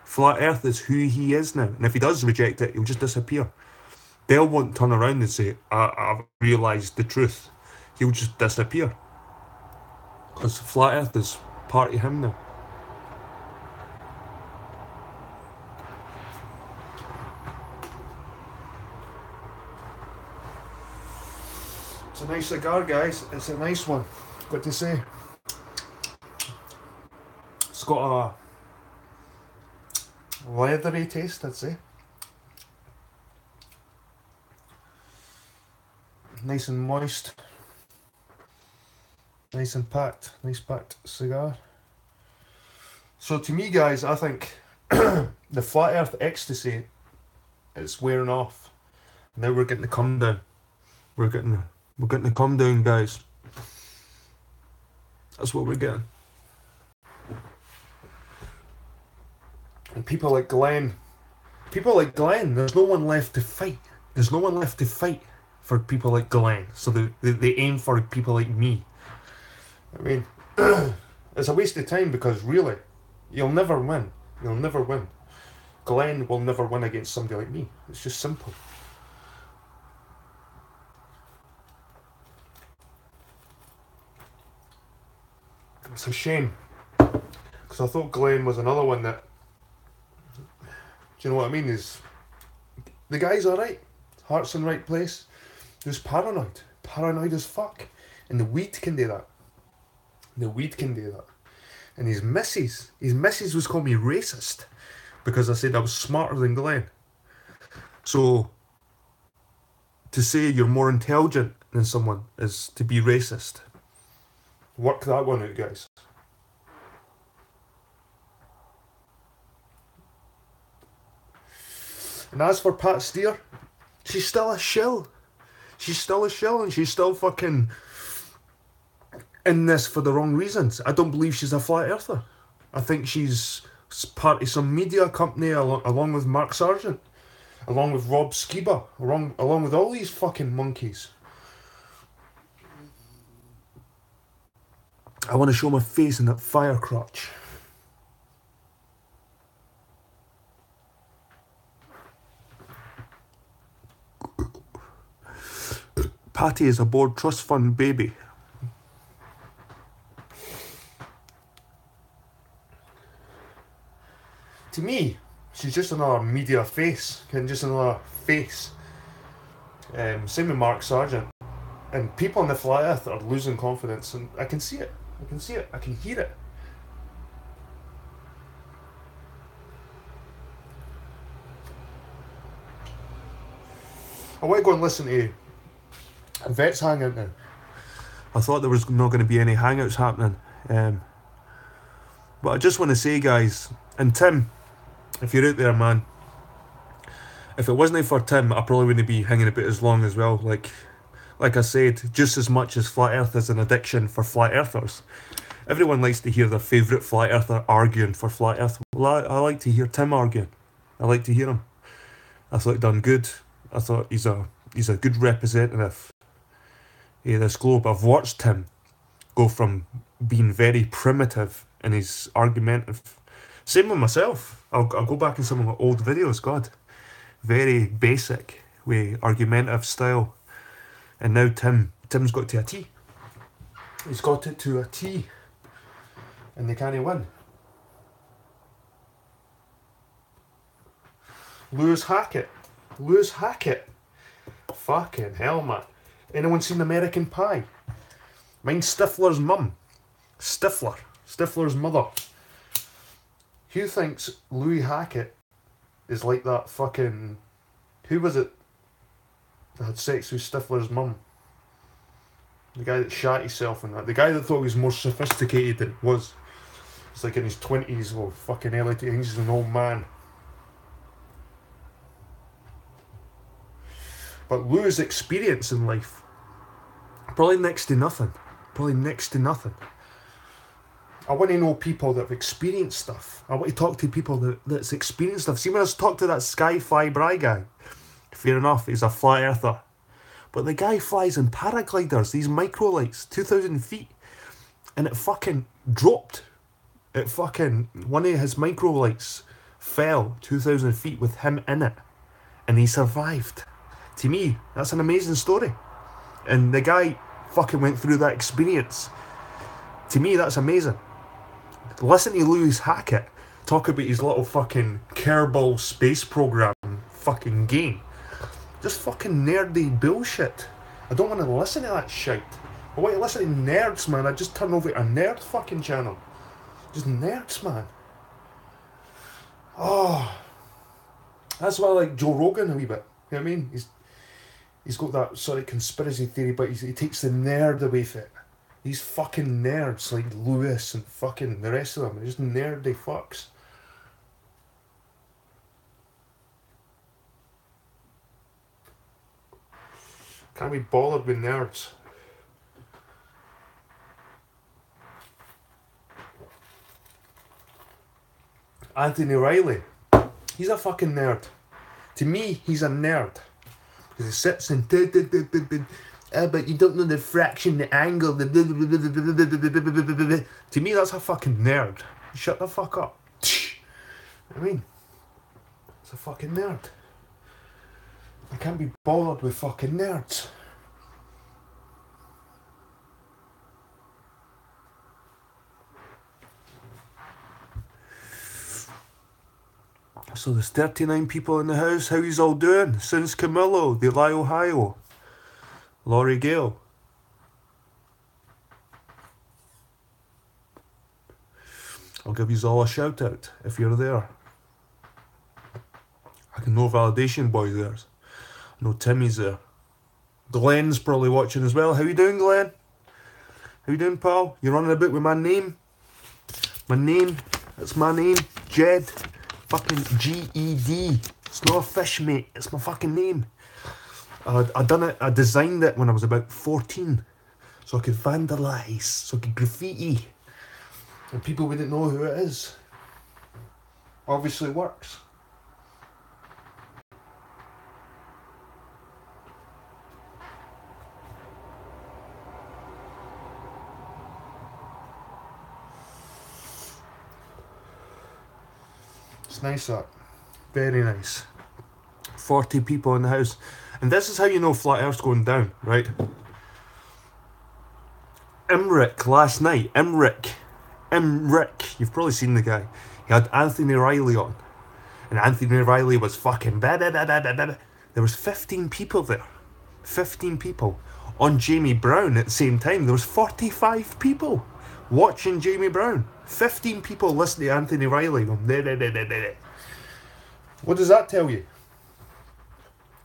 Speaker 1: Flat Earth is who he is now. And if he does reject it, he'll just disappear. Dell won't turn around and say, I've realised the truth. He'll just disappear. Because Flat Earth is part of him now. It's a nice cigar, guys. It's a nice one. Got to say. It's got a leathery taste, I'd say. Nice and moist. Nice and packed. Nice packed cigar. So to me, guys, I think the Flat Earth ecstasy is wearing off. Now we're getting the come down. We're getting the come down, guys. That's what we're getting. And people like Glenn, there's no one left to fight. There's no one left to fight for people like Glenn. So they aim for people like me. I mean, it's a waste of time because really, you'll never win. You'll never win. Glenn will never win against somebody like me. It's just simple. It's a shame. Because I thought Glenn was another one that... Do you know what I mean? The guy's alright. Heart's in the right place. He was paranoid. Paranoid as fuck. And the weed can do that. The weed can do that. And his missus was calling me racist because I said I was smarter than Glenn. So to say you're more intelligent than someone is to be racist. Work that one out, guys. And as for Pat Steer, she's still a shill. She's still a shill, and she's still fucking in this for the wrong reasons. I don't believe she's a flat earther. I think she's part of some media company along with Mark Sargent, along with Rob Skiba, along with all these fucking monkeys. I want to show my face in that fire crotch. Patty is a bored trust fund baby. To me, she's just another media face, just another face. Same with Mark Sargent. And people on the flat earth are losing confidence, and I can see it. I can see it. I can hear it. I want to go and listen to a Vets hangout now. I thought there was not going to be any hangouts happening. But I just want to say, guys, and Tim, if you're out there, man, if it wasn't for Tim, I probably wouldn't be hanging about as long as well. Like I said, just as much as Flat Earth is an addiction for Flat Earthers. Everyone likes to hear their favourite Flat Earther arguing for Flat Earth. Well, I like to hear Tim arguing. I like to hear him. I thought he done good. I thought he's a good representative of this globe. I've watched him go from being very primitive in his argumentative. Same with myself. I'll go back in some of my old videos, God. Very basic way, argumentative style. And now Tim's got to a T. He's got it to a T. And they can't win. Lewis Hackett. Fucking hell, man. Anyone seen American Pie? Mine's Stifler's mum. Stifler's mother. Who thinks Louis Hackett is like that fucking... Who was it that had sex with Stifler's mum? The guy that shat himself and that. The guy that thought he was more sophisticated than he was. He's like in his 20s. Well, fucking hell, I think he's an old man. But Lou's experience in life, probably next to nothing. I want to know people that have experienced stuff. I want to talk to people that's experienced stuff. See, when I talked to that Skyfly Bry guy, fair enough, he's a flat earther. But the guy flies in paragliders, these microlights, 2,000 feet. And it fucking dropped. One of his microlights fell 2,000 feet with him in it. And he survived. To me, that's an amazing story. And the guy fucking went through that experience. To me, that's amazing. Listen to Lewis Hackett talk about his little fucking Kerbal space program fucking game. Just fucking nerdy bullshit. I don't want to listen to that shit. I want to listen to nerds, man. I just turn over to a nerd fucking channel. Just nerds, man. Oh. That's why I like Joe Rogan a wee bit. You know what I mean? He's got that sort of conspiracy theory, but he takes the nerd away from it. These fucking nerds like Lewis and fucking the rest of them are just nerdy fucks. Can't be bothered with nerds. Anthony Riley, he's a fucking nerd. To me, he's a nerd. Because he sits and but you don't know the fraction, the angle, the to me, that's a fucking nerd. Shut the fuck up. I mean, it's a fucking nerd. I can't be bothered with fucking nerds. So there's 39 people in the house. How yous all doing? Since Camillo, the Lie Ohio, Laurie Gale. I'll give yous all a shout out if you're there. I can know Validation Boy's there. I know Timmy's there. Glenn's probably watching as well. How you doing, Glenn? How you doing, pal? You running about with my name? My name? It's my name. Jed. Fucking G-E-D. It's not a fish, mate. It's my fucking name. I designed it when I was about 14. So I could vandalise. So I could graffiti. And people wouldn't know who it is. Obviously works. It's nice that. Very nice. 40 people in the house. And this is how you know Flat Earth's going down, right? Imric last night. Imric. You've probably seen the guy. He had Anthony Riley on. And Anthony Riley was fucking... There was 15 people there. 15 people. On Jamie Brown at the same time, there was 45 people watching Jamie Brown. 15 people listening to Anthony Riley. What does that tell you?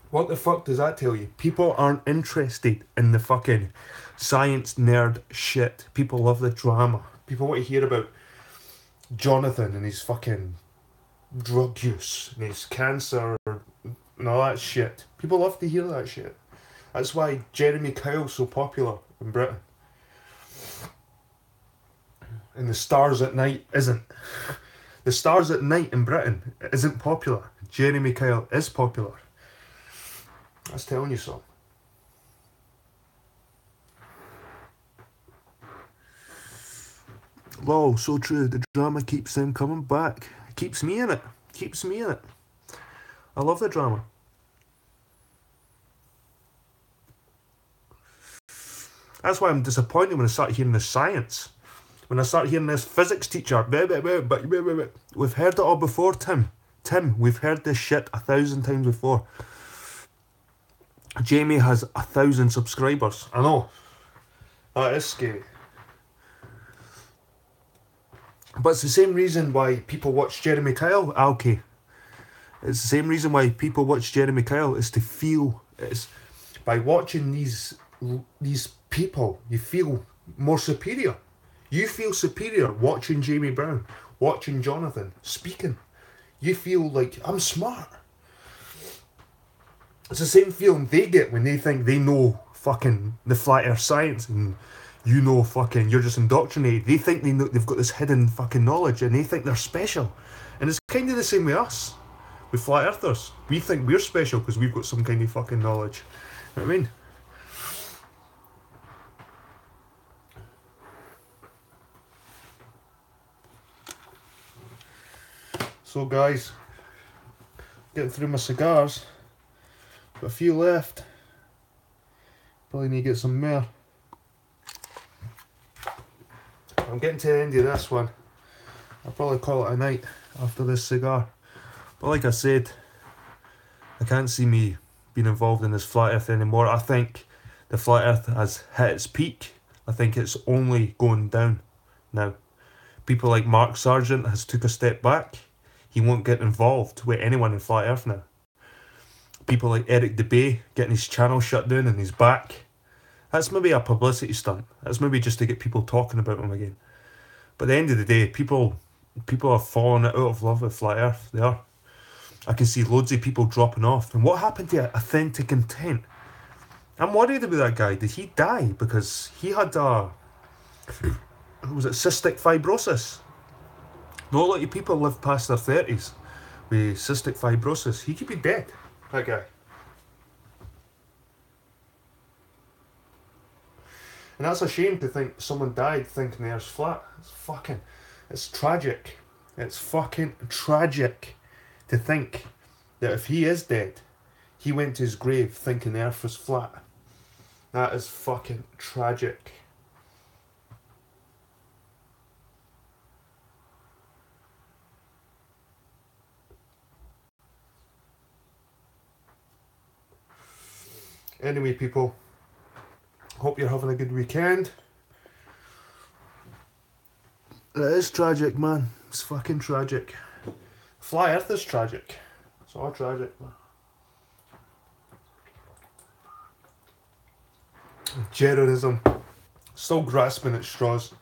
Speaker 1: What the fuck does that tell you? People aren't interested in the fucking science nerd shit. People love the drama. People want to hear about Jonathan and his fucking drug use and his cancer and all that shit. People love to hear that shit. That's why Jeremy Kyle's so popular in Britain. And The Stars at Night isn't. The Stars at Night in Britain isn't popular. Jeremy Kyle is popular. That's telling you so. Lol, so true. The drama keeps them coming back. It keeps me in it. Keeps me in it. I love the drama. That's why I'm disappointed when I start hearing the science. When I start hearing this physics teacher. We've heard it all before, Tim. We've heard this shit 1,000 times before. Jamie has 1,000 subscribers. I know. That is scary. But it's the same reason why people watch Jeremy Kyle. Okay. It's the same reason why people watch Jeremy Kyle is to feel. It's by watching these people, you feel more superior. You feel superior watching Jamie Brown, watching Jonathan speaking. You feel like, I'm smart. It's the same feeling they get when they think they know fucking the flat earth science and you know fucking, you're just indoctrinated. They think they know, they've got this hidden fucking knowledge and they think they're special. And it's kind of the same with us, with flat earthers. We think we're special because we've got some kind of fucking knowledge. You know what I mean? So guys, getting through my cigars. Got a few left. Probably need to get some more. I'm getting to the end of this one. I'll probably call it a night after this cigar. But like I said, I can't see me being involved in this flat earth anymore. I think the flat earth has hit its peak. I think it's only going down now. People like Mark Sargent has took a step back. He won't get involved with anyone in flat earth now. People like Eric DeBay getting his channel shut down and he's back. That's maybe a publicity stunt. That's maybe just to get people talking about him again. But at the end of the day, people are falling out of love with flat earth. They are. I can see loads of people dropping off. And what happened to authentic intent? I'm worried about that guy. Did he die? Because he had was it cystic fibrosis? Not a lot of people live past their 30s with cystic fibrosis. He could be dead, that guy. And that's a shame to think someone died thinking the earth's flat. It's tragic. It's fucking tragic to think that if he is dead, he went to his grave thinking the earth was flat. That is fucking tragic. Anyway, people, hope you're having a good weekend. It is tragic, man. It's fucking tragic. Flat Earth is tragic. It's all tragic, man. Terrorism, Still grasping at straws.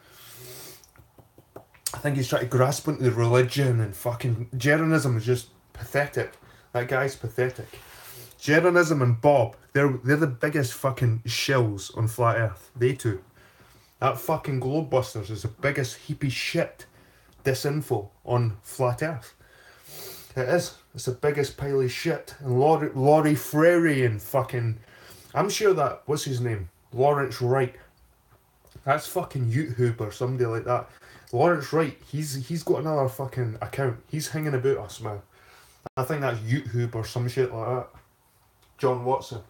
Speaker 1: I think he's trying to grasp into the religion and fucking... Jeranism is just pathetic. That guy's pathetic. Jeranism and Bob, they're the biggest fucking shills on flat earth. They two. That fucking Globebusters is the biggest heap of shit disinfo on flat earth. It is. It's the biggest pile of shit. And Laurie Freire and fucking... I'm sure that... What's his name? Lawrence Wright. That's fucking YouTube or somebody like that. Lawrence Wright, he's got another fucking account. He's hanging about us, man. I think that's YouTube or some shit like that. John Watson.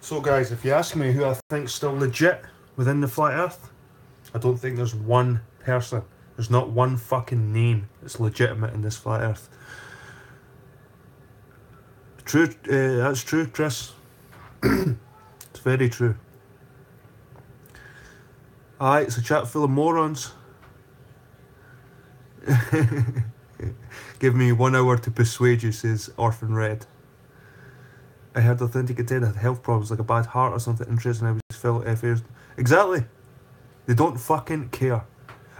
Speaker 1: So guys, if you ask me who I think's still legit within the flat earth, I don't think there's one person. There's not one fucking name that's legitimate in this flat earth. True, that's true, Chris. It's very true. Aye, it's a chat full of morons. Give me 1 hour to persuade you, says Orphan Red. I heard Authentic Content had health problems like a bad heart or something interesting. I was felt affairs. Exactly. They don't fucking care.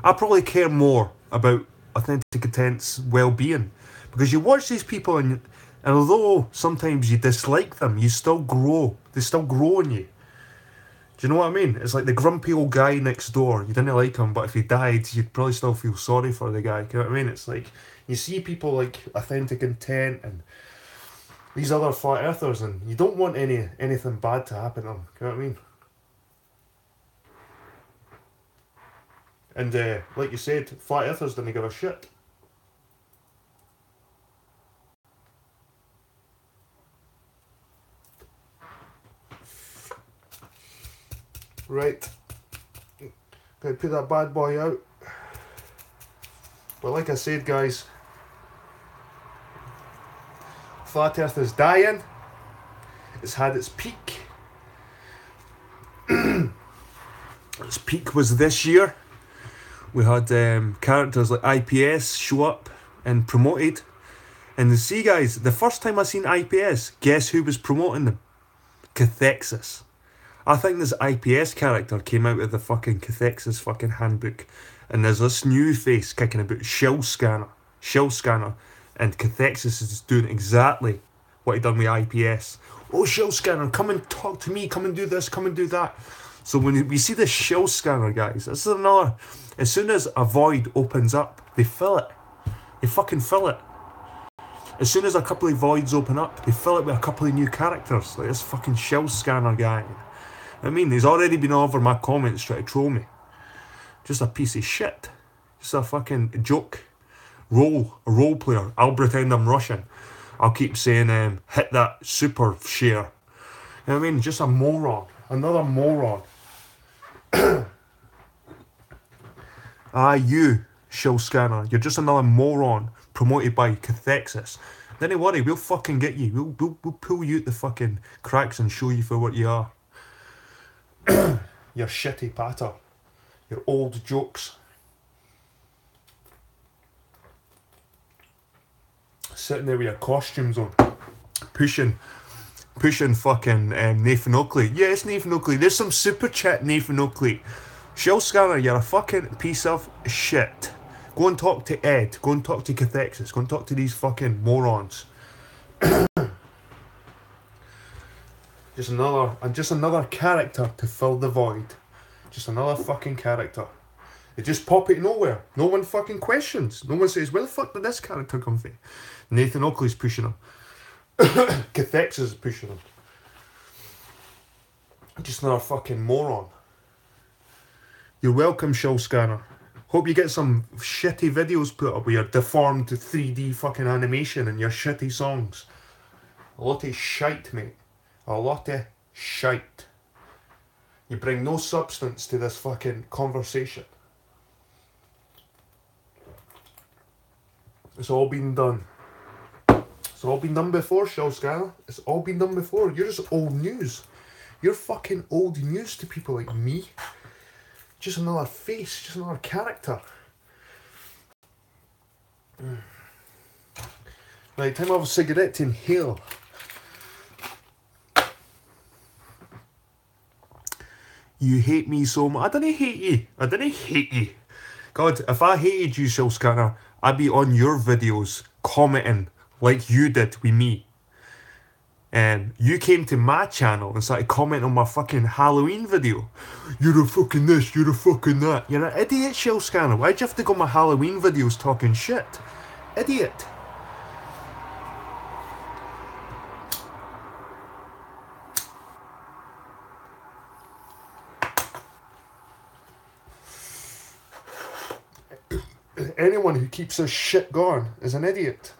Speaker 1: I probably care more about Authentic Content's well-being, because you watch these people and although sometimes you dislike them, you still grow. They still grow in you. Do you know what I mean? It's like the grumpy old guy next door. You didn't like him, but if he died, you'd probably still feel sorry for the guy. You know what I mean? It's like you see people like Authentic Content and these other flat earthers, and you don't want anything bad to happen to them. You know what I mean? And like you said, flat earthers didn't give a shit. Right. Gotta put that bad boy out. But like I said, guys, flat earth is dying. It's had its peak. Its peak was this year. We had characters like IPS show up and promoted. And see, guys, the first time I seen IPS, guess who was promoting them? Cathexis. I think this IPS character came out of the fucking Cathexis fucking handbook. And there's this new face kicking about Shell Scanner. And Cathexis is doing exactly what he done with IPS. Oh, Shell Scanner, come and talk to me, come and do this, come and do that. So when we see the Shell Scanner, guys, this is another... As soon as a void opens up, they fill it. They fucking fill it. As soon as a couple of voids open up, they fill it with a couple of new characters. Like this fucking Shell Scanner guy. I mean, he's already been over my comments trying to troll me. Just a piece of shit. Just a fucking joke. A role player. I'll pretend I'm Russian. I'll keep saying, hit that super share. You know what I mean? Just a moron. Another moron. You, Shell Scanner. You're just another moron promoted by Cathexis. Don't worry, we'll fucking get you. We'll pull you out the fucking cracks and show you for what you are. Your shitty patter. Your old jokes. Sitting there with your costumes on. Pushing fucking Nathan Oakley. Yes, Nathan Oakley. There's some super chat, Nathan Oakley. Shell Scanner, you're a fucking piece of shit. Go and talk to Ed. Go and talk to Cathexis. Go and talk to these fucking morons. Just another character to fill the void. Just another fucking character. They just pop out of nowhere. No one fucking questions. No one says, where the fuck did this character come from? Nathan Oakley's pushing him. Cathexis is pushing him. Just another fucking moron. You're welcome, Shell Scanner. Hope you get some shitty videos put up with your deformed 3D fucking animation and your shitty songs. A lot of shite, mate. A lot of shite. You bring no substance to this fucking conversation. It's all been done. It's all been done before, Shell Scanner. It's all been done before. You're just old news. You're fucking old news to people like me. Just another face, just another character. Right, time to have a cigarette to inhale. You hate me so much. I didn't hate you. I didn't hate you. God, if I hated you, Shell Scanner, I'd be on your videos commenting like you did with me. You came to my channel and started commenting on my fucking Halloween video. You're a fucking this, you're a fucking that. You're an idiot, Shell Scanner. Why'd you have to go on my Halloween videos talking shit? Idiot. Anyone who keeps this shit going is an idiot.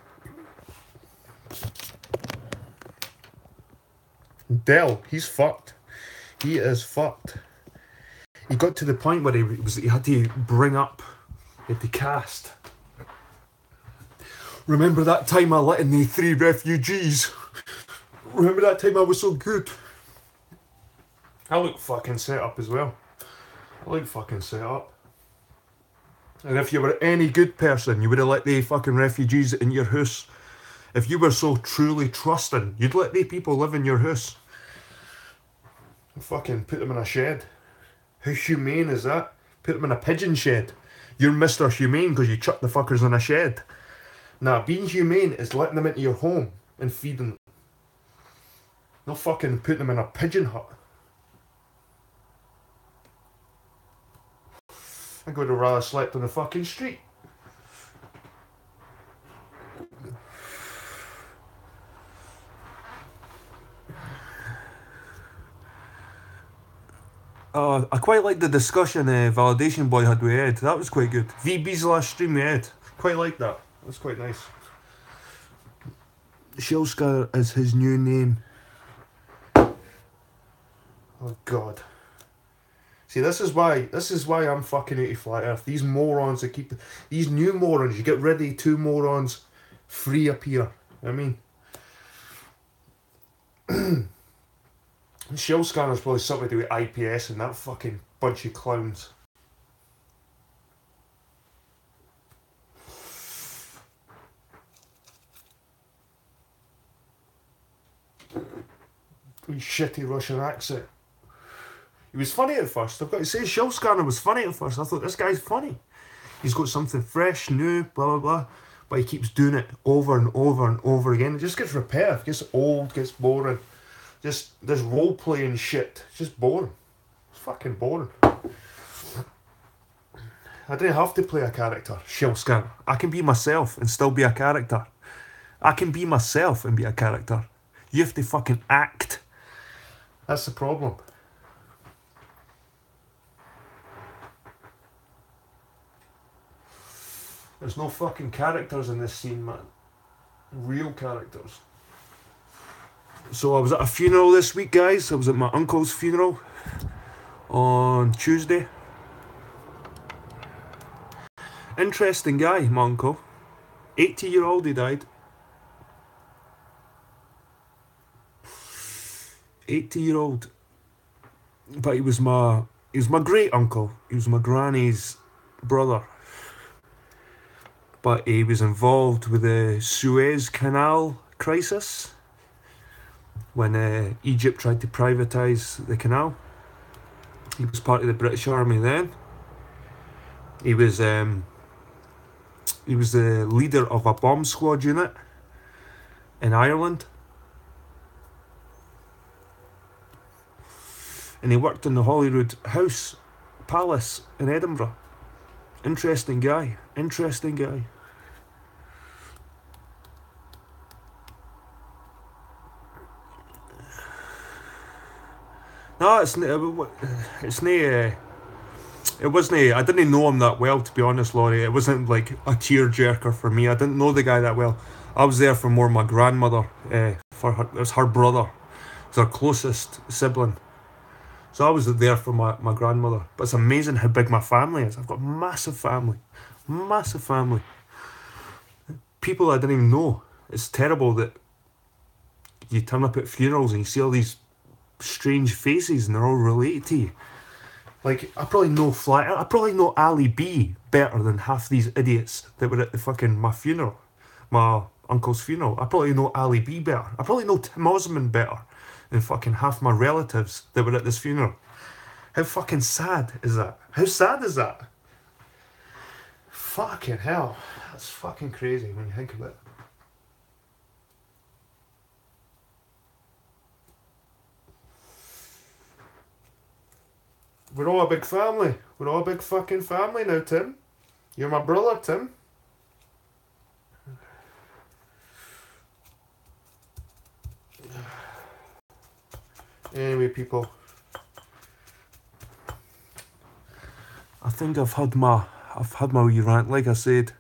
Speaker 1: Dell, he's fucked. He is fucked. He got to the point where he had to bring up, he had to cast. Remember that time I let in the 3 refugees? Remember that time I was so good? I look fucking set up as well. I look fucking set up. And if you were any good person, you would have let the fucking refugees in your house. If you were so truly trusting, you'd let the people live in your house. Fucking put them in a shed. How humane is that? Put them in a pigeon shed. You're Mr. Humane because you chuck the fuckers in a shed. Nah, being humane is letting them into your home and feeding them. Not fucking put them in a pigeon hut. I would have rather slept on the fucking street. I quite like the discussion Validation Boy had with Ed. That was quite good. VB's last stream with Ed. Quite like that. That's quite nice. Shellscar is his new name. Oh God. See, this is why I'm fucking out of Flat Earth. These morons that keep these new morons. You get rid of 2 morons, free appear. I mean, Shell Scanner's probably something to do with IPS and that fucking bunch of clowns. With shitty Russian accent. He was funny at first. I've got to say, Shell Scanner was funny at first. I thought, this guy's funny. He's got something fresh, new, blah, blah, blah. But he keeps doing it over and over and over again. It just gets repetitive, gets old, gets boring. Just this role-playing shit. It's just boring. It's fucking boring. I didn't have to play a character, Shell Scanner. I can be myself and still be a character. I can be myself and be a character. You have to fucking act. That's the problem. There's no fucking characters in this scene, man. Real characters. So I was at a funeral this week, guys. I was at my uncle's funeral on Tuesday. Interesting guy, my uncle. 80-year-old, he died. 80-year-old. But he was my great uncle. He was my granny's brother. But he was involved with the Suez Canal crisis when Egypt tried to privatise the canal. He was part of the British Army then. He was the leader of a bomb squad unit in Ireland. And he worked in the Holyrood House Palace in Edinburgh. Interesting guy. Interesting guy. No, it's no. It wasn't. I didn't know him that well, to be honest, Laurie. It wasn't like a tearjerker for me. I didn't know the guy that well. I was there for more my grandmother. For her, it was her brother. It was her closest sibling. So I was there for my grandmother. But it's amazing how big my family is. I've got massive family, massive family. People I didn't even know. It's terrible that you turn up at funerals and you see all these strange faces and they're all related to you. Like, I probably know R.I.P better than half these idiots that were at the fucking my funeral, my uncle's funeral. I probably know R.I.P better. I probably know Tim Osmond better than fucking half my relatives that were at this funeral. How fucking sad is that? How sad is that? Fucking hell. That's fucking crazy when you think of it. We're all a big family. We're all a big fucking family now, Tim. You're my brother, Tim. Anyway, people. I think I've had my wee rant. Like I said,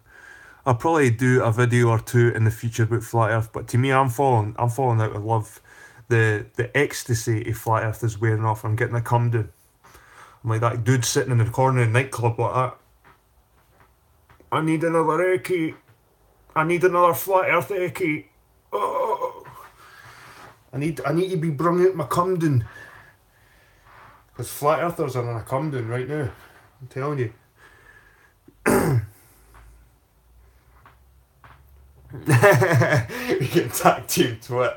Speaker 1: I'll probably do a video or two in the future about flat Earth. But to me, I'm falling out of love. The ecstasy of flat Earth is wearing off. I'm getting a come down. I'm like that dude sitting in the corner of the nightclub like that. I need another eckie. I need another flat Earth eckie. Oh. I need to be brung out my cum down. Because flat earthers are on a come down right now. I'm telling you. We get tag team twit.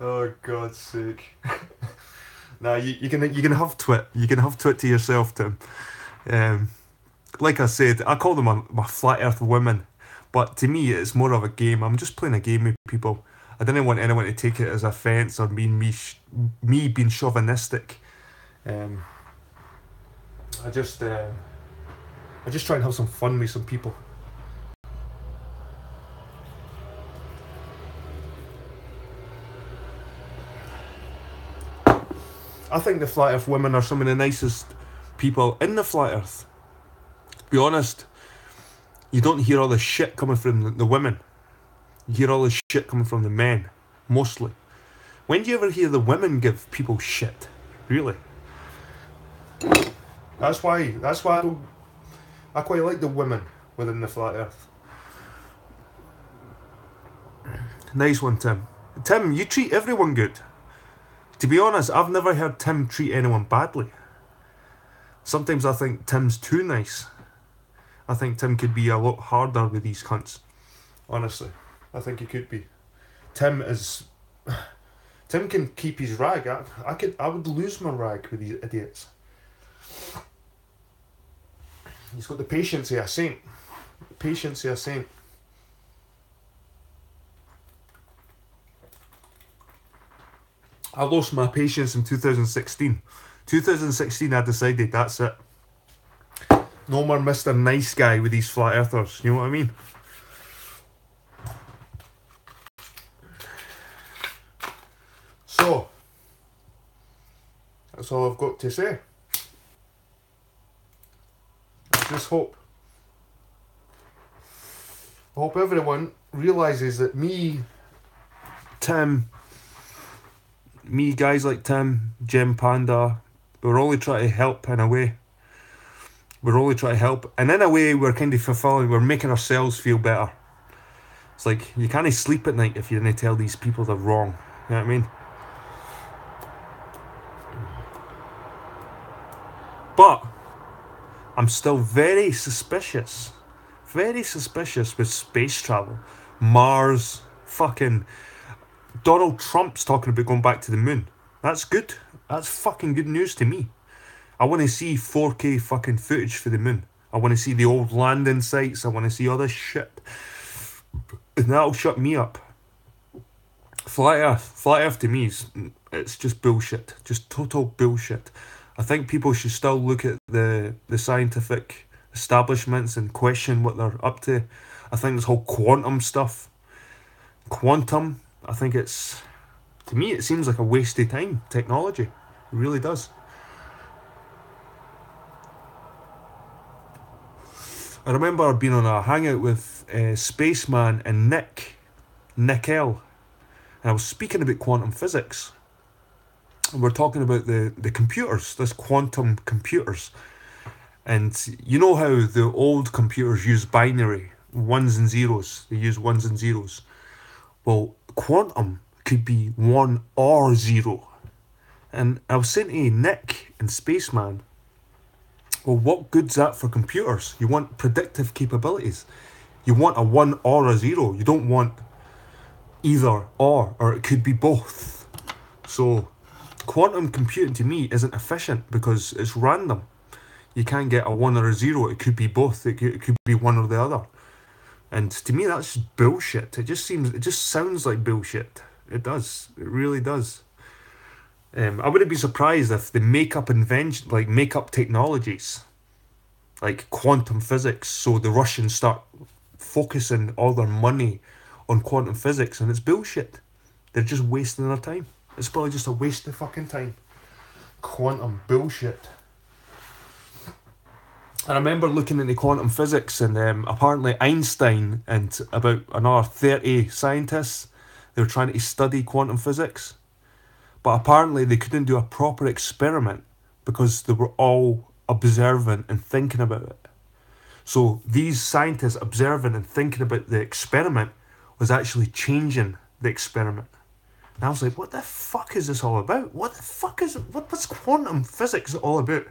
Speaker 1: Oh, God's sake. Nah, you can have twit. You can have twit to yourself, Tim. Like I said, I call them my flat earth women. But to me, it's more of a game. I'm just playing a game with people. I didn't want anyone to take it as offence or me being chauvinistic. I just try and have some fun with some people. I think the flat earth women are some of the nicest people in the flat earth. To be honest, you don't hear all the shit coming from the women. You hear all the shit coming from the men, mostly. When do you ever hear the women give people shit? Really? That's why I quite like the women within the flat earth. Nice one, Tim. Tim, you treat everyone good. To be honest, I've never heard Tim treat anyone badly. Sometimes I think Tim's too nice. I think Tim could be a lot harder with these cunts. Honestly, I think he could be. Tim can keep his rag. I would lose my rag with these idiots. He's got the patience of a saint. Patience of a saint. I lost my patience in 2016. 2016 I decided that's it. No more Mr. Nice Guy with these flat earthers, you know what I mean? So, that's all I've got to say. I just hope everyone realises that Tim, guys like Tim, Jim Panda, we're only trying to help in a way. We're only trying to help. And in a way, we're kind of we're making ourselves feel better. It's like, you can't sleep at night if you didn't tell these people they're wrong. You know what I mean? But, I'm still very suspicious with space travel. Mars, fucking... Donald Trump's talking about going back to the moon. That's good. That's fucking good news to me. I want to see 4K fucking footage for the moon. I want to see the old landing sites. I want to see all this shit. And that'll shut me up. Flat Earth to me it's just bullshit. Just total bullshit. I think people should still look at the scientific establishments and question what they're up to. I think this whole quantum stuff. Quantum I think it's, to me, it seems like a waste of time, technology. It really does. I remember being on a hangout with Spaceman and Nick L. And I was speaking about quantum physics. And we're talking about the computers, this quantum computers. And you know how the old computers use binary, ones and zeros. They use ones and zeros. Well, quantum could be 1 or 0. And I was saying to Nick and Spaceman, well, what good's that for computers? You want predictive capabilities. You want a 1 or a 0. You don't want either or it could be both. So, quantum computing to me isn't efficient because it's random. You can't get a 1 or a 0. It could be both. It could be one or the other. And to me, that's just bullshit. It just sounds like bullshit. It does. It really does. I wouldn't be surprised if the makeup technologies, like quantum physics, so the Russians start focusing all their money on quantum physics, and it's bullshit. They're just wasting their time. It's probably just a waste of fucking time. Quantum bullshit. I remember looking into quantum physics, and apparently Einstein and about another 30 scientists, they were trying to study quantum physics. But apparently they couldn't do a proper experiment because they were all observant and thinking about it. So these scientists observing and thinking about the experiment was actually changing the experiment. And I was like, what the fuck is this all about? What's quantum physics all about?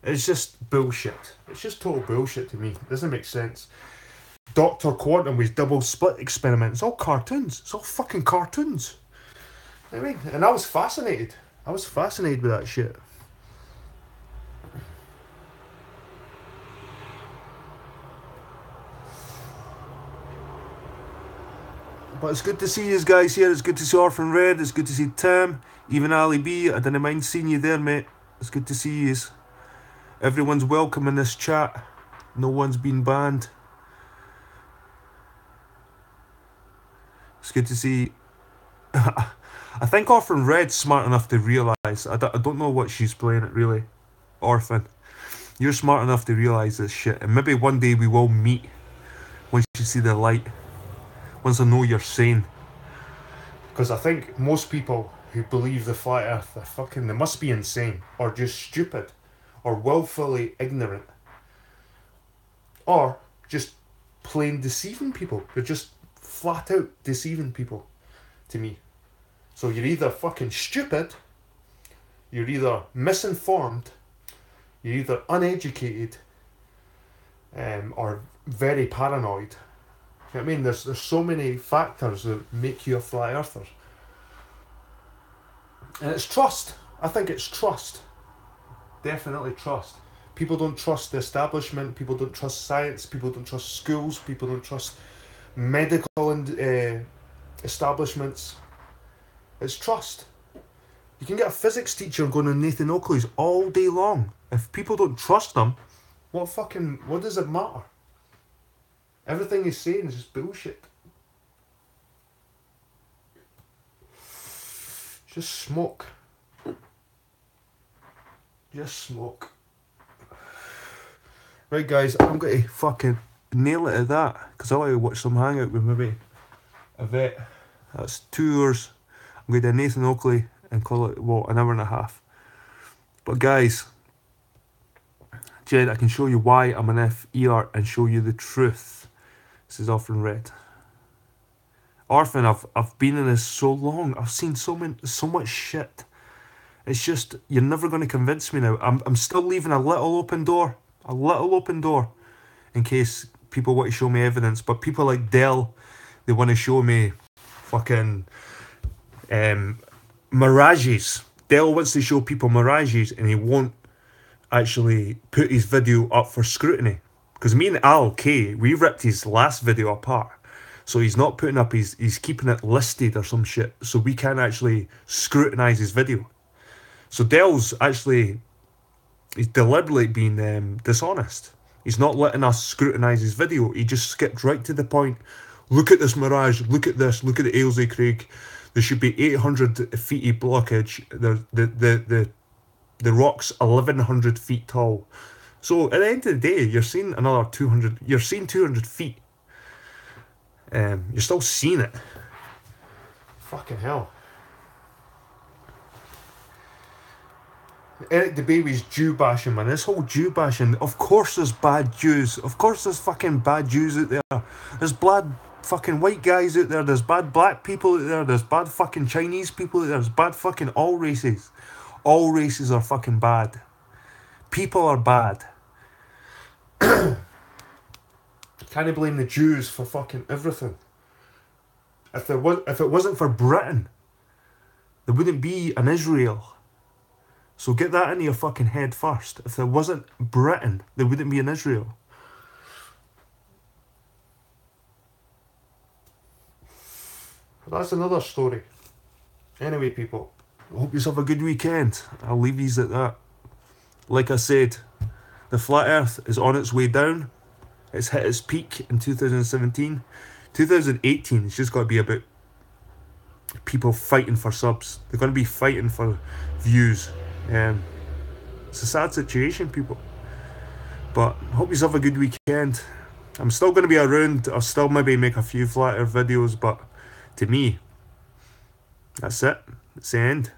Speaker 1: It's just bullshit. It's just total bullshit to me. It doesn't make sense. Dr. Quantum with double split experiment. It's all cartoons. It's all fucking cartoons. I mean, and I was fascinated. I was fascinated with that shit. But it's good to see you guys here. It's good to see Orphan Red. It's good to see Tim. Even Ali B. I didn't mind seeing you there, mate. It's good to see you. Everyone's welcome in this chat. No one's been banned. It's good to see. I think Orphan Red's smart enough to realise. I don't know what she's playing at really. Orphan. You're smart enough to realise this shit. And maybe one day we will meet. Once you see the light. Once I know you're sane. Because I think most people who believe the flat earth, they must be insane. Or just stupid. Or willfully ignorant. Or just plain deceiving people. They're just flat out deceiving people. To me. So you're either fucking stupid, you're either misinformed, you're either uneducated, or very paranoid. You know what I mean? There's so many factors that make you a flat earther. And it's trust. I think it's trust. Definitely trust. People don't trust the establishment, people don't trust science, people don't trust schools, people don't trust medical and establishments. It's trust. You can get a physics teacher going on Nathan Oakley's all day long. If people don't trust them, what does it matter? Everything he's saying is just bullshit. Just smoke. Just smoke. Right guys, I'm going to fucking nail it at that. Because I like to watch some hangout with maybe a vet. That's 2 hours. I'm going to Nathan Oakley and call it, an hour and a half. But guys, Jed, I can show you why I'm an FER and show you the truth. This is Orphan Red. Orphan, I've been in this so long. I've seen so much shit. It's just, you're never going to convince me now. I'm still leaving a little open door. In case people want to show me evidence. But people like Dell, they want to show me fucking mirages. Dell wants to show people mirages and he won't actually put his video up for scrutiny. Because me and Al K, we ripped his last video apart. So he's not putting up he's keeping it listed or some shit. So we can't actually scrutinise his video. So Dell's actually, he's deliberately being dishonest. He's not letting us scrutinise his video. He just skipped right to the point look at this mirage, look at this, look at the Ailsie Craig. There should be 800 feet of blockage. The rock's 1,100 feet tall. So at the end of the day, you're seeing another 200. You're seeing 200 feet. You're still seeing it. Fucking hell. Eric the Baby's Jew bashing, man. This whole Jew bashing. Of course there's bad Jews. Of course there's fucking bad Jews out there. There's bad fucking white guys out there. There's bad black people out there. There's bad fucking Chinese people out there. There's bad fucking all races. All races are fucking bad. People are bad. Can't blame the Jews for fucking everything. If it wasn't for Britain, there wouldn't be an Israel. So get that into your fucking head first. If there wasn't Britain, there wouldn't be an Israel. But that's another story. Anyway, people, I hope you have a good weekend. I'll leave these at that. Like I said, the flat earth is on its way down. It's hit its peak in 2017. 2018, it's just got to be about people fighting for subs. They're going to be fighting for views. It's a sad situation, people. But I hope you have a good weekend. I'm still going to be around. I'll still maybe make a few flat earth videos, but to me, that's it. It's the end.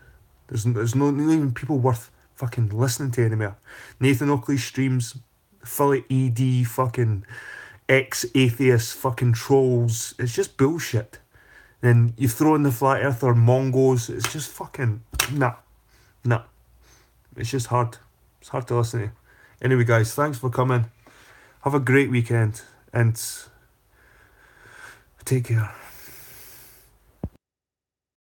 Speaker 1: There's not even people worth fucking listening to anymore. Nathan Oakley streams, fully ED fucking ex-atheist fucking trolls. It's just bullshit. Then you throw in the flat earth or Mongos. It's just fucking nah. It's just hard. It's hard to listen to. Anyway, guys, thanks for coming. Have a great weekend and take care.